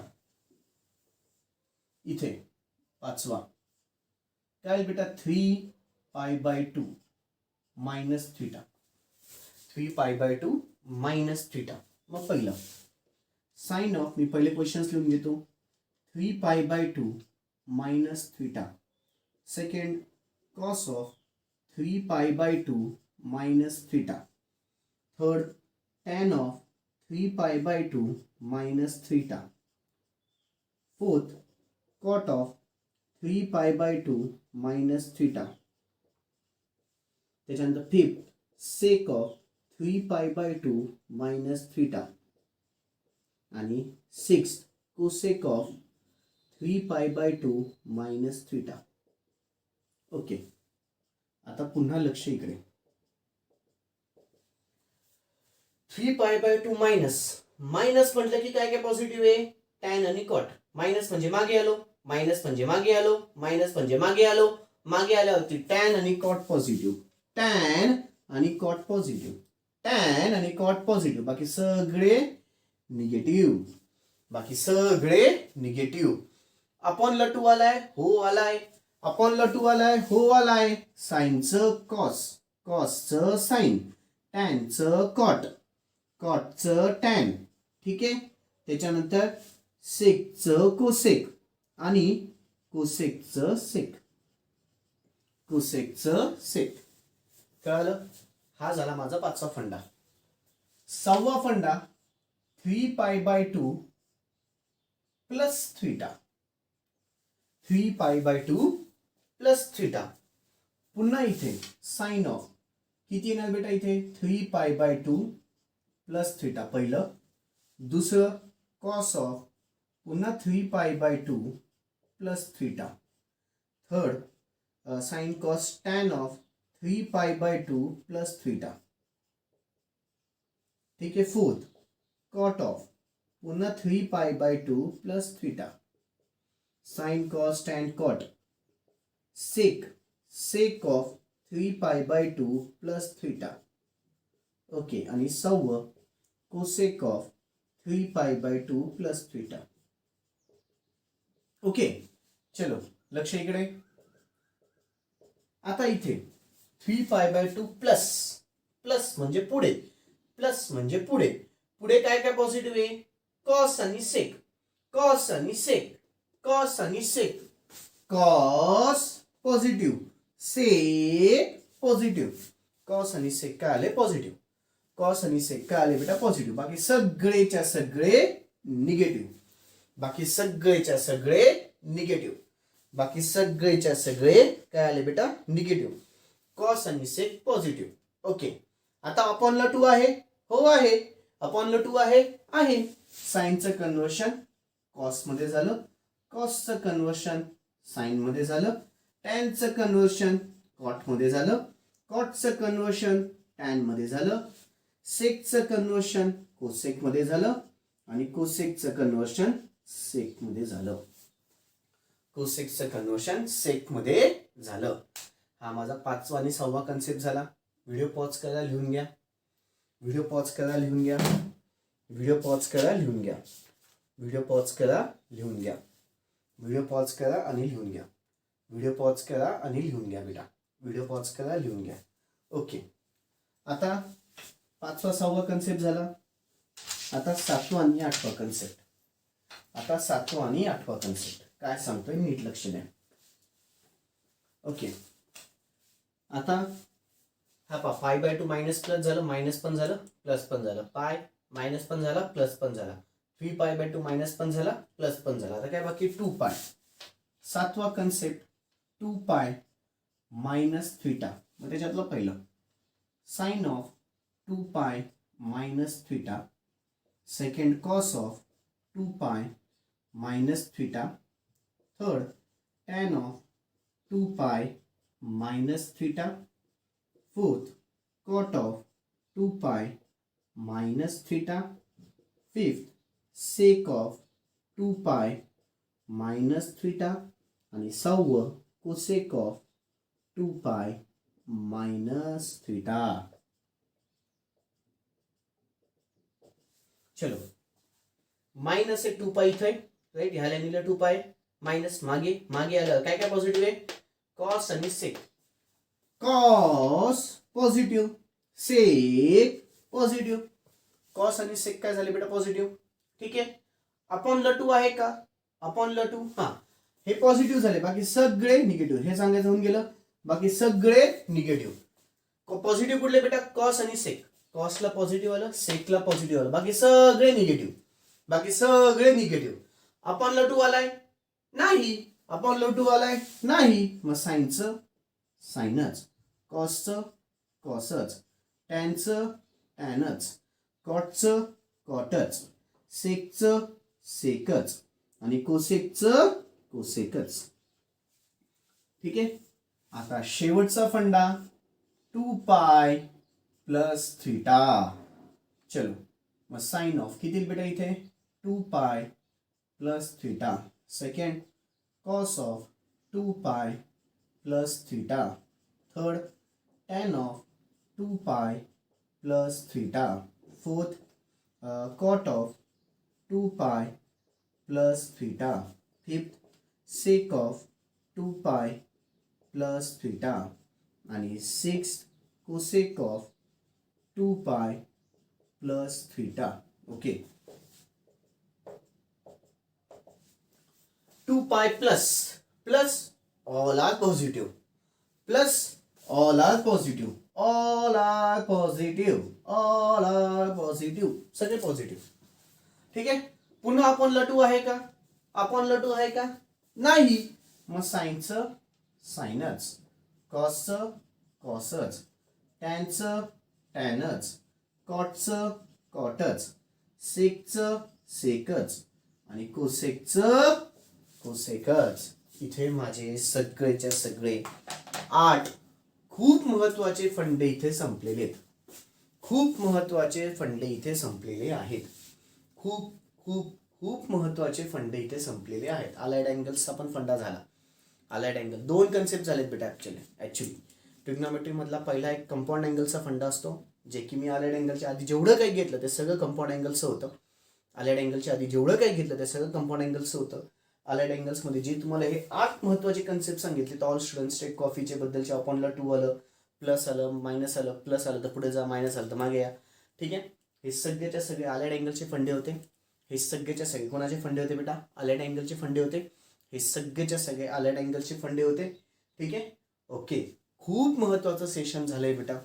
इथे पाचवा काय बेटा? 3π/2 मायनस थिटा. 3π/2 minus theta. मग पहिलं साइन ऑफ, मी पहिले क्वेश्चन्स लिहून घेतो. 3π/2 minus theta. Second cos of 3π/2 minus theta. Third tan of 3π/2 minus theta. Fourth cot of 3π/2 minus theta. त्याच्यानंतर fifth sec of 3π/2 minus theta. आणि sixth cosec of 3π/2 minus theta. Okay, आता पुन्हा लक्ष इकडे. 3π/2 minus minus म्हटलं की काय काय पॉझिटिव्ह आहे? टॅन आणि कॉट. मायनस म्हणजे मागे आलो, मायनस म्हणजे मागे आलो, मायनस म्हणजे मागे आलो. मागे आल्यावरती टॅन आणि कॉट पॉझिटिव्ह. टॅन आणि कॉट पॉझिटिव्ह. टॅन आणि कॉट पॉझिटिव्ह. बाकी सगळे निगेटिव्ह. बाकी सगळे निगेटिव्ह. अपॉन ल 2 आलाय, हो आलाय. अपॉन ल 2 आलाय, हो आलाय. साईनचं कॉस, कॉसचं साईन, टॅनचं कॉट, कॉटचं टॅन. ठीक आहे, त्याच्यानंतर सेकचं कोसेक आणि कोसेकचं सेक. कोसेकचं सेक. कळलं? हा झाला माझा पाचवा फंडा. सहावा फंडा 3π/2 प्लस थिटा. 3π/2 plus theta. पुन्हा इथे साइन ऑफ किती येणार बेटा? इथे 3π/2 प्लस थिटा पहिलं. दुसरं कॉस ऑफ पुन्हा 3π/2 plus theta. Third sine cos tan of 3π/2 plus theta. ठीक आहे. फोर्थ कॉट ऑफ पुन्हा 3π/2 plus theta, sine cos tan cot, sec of 3π/2 plus theta. Okay, आणि सव्व cosec of 3π/2 plus theta. Okay, चलो लक्ष इकडे. आता इथे 3π/2 प्लस म्हणजे पुढे, प्लस म्हणजे पुढे, पुढे काय काय पॉझिटिव्ह आहे? कॉस आणि सेक, कॉस आणि सेक, कॉस आणि सेक, कॉस पॉझिटिव्ह, सेक पॉझिटिव्ह, कॉस आणि सेक काय आले? पॉझिटिव्ह. कॉस आणि सेक काय आले बेटा? पॉझिटिव्ह. बाकी सगळेच्या सगळे निगेटिव्ह, बाकी सगळेच्या सगळे निगेटिव्ह, बाकी सगळेच्या सगळे काय आले बेटा? निगेटिव्ह. कॉस आणि सेक पॉझिटिव्ह. ओके, आता अपॉनला 2 आहे, हो आहे. अपॉनला 2 आहे, आहे. साइनचं कन्व्हर्शन कॉस मध्ये झालं, कॉसचं कन्व्हर्शन साइन मध्ये झालं, टॅनचं कन्व्हर्शन कॉट मध्ये झालं, कॉटचं कन्व्हर्शन टॅन मध्ये झालं, सेकचं कन्व्हर्शन कोसेक मध्ये झालं, आणि कोसेकचं कन्व्हर्शन सेक मध्ये झालं. कोसेकचं कन्व्हर्शन सेक मध्ये झालं. हा माझा 5वा आणि 6वा कन्सेप्ट झाला. व्हिडिओ पॉज करा, लिहून घ्या. व्हिडिओ पॉज करा, लिहून घ्या. व्हिडिओ पॉज करा, लिहून घ्या. व्हिडिओ पॉज करा, लिहून घ्या. व्हिडिओ पॉज करा आणि लिहून घ्या. व्हिडिओ पॉज करा आणि लिहून घ्या बेटा. व्हिडिओ पॉज करा, लिहून घ्या. ओके, आता 5वा 6वा कन्सेप्ट झाला. आता 7वा आणि 8वा कन्सेप्ट. आता 7वा आणि 8वा कन्सेप्ट काय सांगतोय नीट लक्ष द्या. ओके, आता हा पा π/2 मायनस प्लस झालं, मायनस पण झालं, प्लस पण झालं. पाय मायनस पण झाला, प्लस पण झाला. 3π/2 मायनस पण झाला, प्लस पण झाला. आता काय बाकी? 2π. 7वा कन्सेप्ट 2π मायनस थीटा. मग त्याच्यातलं पहिलं sine of 2π minus theta, second cos of 2π minus theta, third tan of 2π minus theta, fourth cot of 2π minus theta, fifth sec of 2π minus theta, आणि 6वं cosec ऑफ 2π मायनस थीटा. चलो, minus एक 2π इथे, right. ह्याला नेलं 2π, मायनस मागे, मागे आलं काय काय पॉझिटिव्ह आहे? कॉस आणि सेक. कॉस पॉझिटिव्ह, सेक पॉझिटिव्ह. कॉस आणि सेक काय झाले बेटा? पॉझिटिव्ह. ठीक आहे. अपॉन ल2 आहे का? अपॉन ल2, हा, हे पॉझिटिव्ह झाले, बाकी सगळे निगेटिव्ह. हे सांगायचं होऊन गेलं, बाकी सगळे निगेटिव्ह. पॉझिटिव्ह कुठले बेटा? कॉस आणि सेक. कॉसला पॉझिटिव्ह आलं, सेकला पॉझिटिव्ह आलं, बाकी सगळे निगेटिव्ह, बाकी सगळे निगेटिव्ह. अपॉन ल2 आलाय? नाही. अपॉन ल2 आलाय? नाही. मग साइनचं साइनच, कॉसचं कॉसच, टॅनचं टॅनच, कॉटचं कॉटच, सेकचं सेकच, आणि कोसेकचं कोसेकच. ठीक आहे. आता शेवटचा फंडा 2π प्लस थीटा. चलो, मग साइन ऑफ किती बेटा इथे? 2π plus theta, second cos of 2π plus theta, third tan of 2π plus theta, fourth cot of 2π plus theta, fifth sec of 2π plus theta, आणि sixth cosec of 2π plus theta. Okay, 2π plus plus all are positive, plus all are positive, all are positive, all are positive, सगळे positive. ठीक आहे. पुन्हा upon ल2 आहे का? Upon ल2 आहे का? नाही. मग साइनचं साइनच, कॉसचं कॉसच, टॅनचं टॅनच, कॉटचं कॉटच, सेकचं सेकच, आणि कोसेकचं कोसेकच. इथे माझे सगळेच्या सगळे 8 खूप महत्वाचे फंडे इथे संपलेले आहेत. खूप महत्वाचे फंडे इथे संपलेले आहेत. खूप खूप खूप महत्त्वाचे फंडे इथे संपलेले आहेत. अलाइड अँगल्सचा पण फंडा झाला. अलाइड अँगल 2 कन्सेप्ट झालेत बेटा ॲक्च्युली. ट्रिग्नॉमेट्रीमधला पहिला एक कंपाऊंड अँगलचा फंडा असतो, जे की मी अलाइड अँगलच्या आधी जेवढं काही घेतलं ते सगळं कंपाऊंड अँगलचं होतं. अलाइड अँगलच्या आधी जेवढं काही घेतलं ते सगळं कंपाऊंड अँगलचं होतं. अलाइड अँगल्समध्ये जे तुम्हाला हे 8 महत्त्वाचे कन्सेप्ट सांगितले, तर ऑल स्टुडंट्स टेक कॉफीचे बद्दलचे अपॉनला 2 आलं, प्लस आलं, मायनस आलं, प्लस आलं तर पुढे जा, मायनस आलं तर मागे या. ठीक आहे, हे सगळेच्या सगळे अलाइड अँगलचे फंडे होते. हे सगळेच्या सगळे कोणाचे फंडे होते बेटा? अलाइड अँगलचे फंडे होते. हे सगळेच्या सगळे अलाइड अँगलचे फंडे होते. ठीक आहे, ओके. खूप महत्त्वाचं सेशन झालंय बेटा.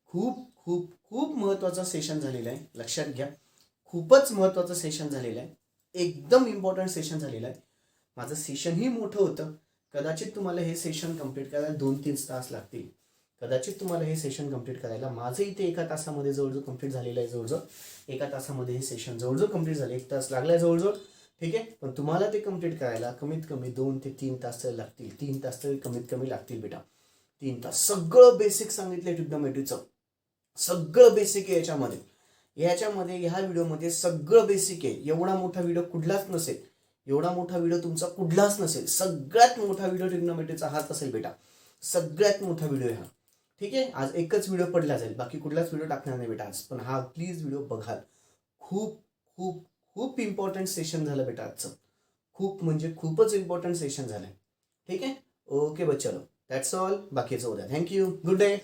खूप खूप खूप महत्त्वाचं सेशन झालेलं आहे, लक्षात घ्या. खूपच महत्त्वाचं सेशन झालेलं आहे, एकदम इम्पॉर्टंट सेशन झालेलं आहे. माझं सेशनही मोठं होतं. कदाचित तुम्हाला हे सेशन कंप्लीट करायला 2-3 तास लागतील. कदाचित तुम्हाला हे सेशन कंप्लीट करायला माझं इथे 1 तासामध्ये जवळजवळ कंप्लीट झालेलं आहे. जवळजवळ 1 तासामध्ये हे सेशन जवळजवळ कंप्लीट झालं. 1 तास लागलाय जवळजवळ. ठीक आहे, पण तुम्हाला ते कंप्लीट करायला कमीत कमी 2 ते 3 तास तरी लागतील. 3 तास तरी कमीत कमी लागतील बेटा. 3 तास. सगळं बेसिक सांगितलंय ट्रिग्नोमेट्रीचं. सगळं बेसिक आहे याच्यामध्ये. ह्या व्हिडिओमध्ये सगळं बेसिक आहे. एवढा मोठा व्हिडिओ कुठलाच नसेल. एवढा मोठा व्हिडिओ तुमचा कुठलाच नसेल. सगळ्यात मोठा व्हिडिओ ट्रिग्नोमेट्रीचा हाच असेल बेटा. सगळ्यात मोठा व्हिडिओ हा. ठीक आहे, आज एकच व्हिडिओ पडला जाईल, बाकी कुठलाच व्हिडिओ टाकणार नाही बेटा आज. पण हा प्लीज व्हिडिओ बघाल. खूप खूप खूप इम्पॉर्टंट सेशन झालं बेटा आजचं. खूप म्हणजे खूपच इम्पॉर्टंट सेशन झालं. ठीक आहे, ओके बच्चो, दॅट्स ऑल. बाकीचं उद्या. Thank you, good day.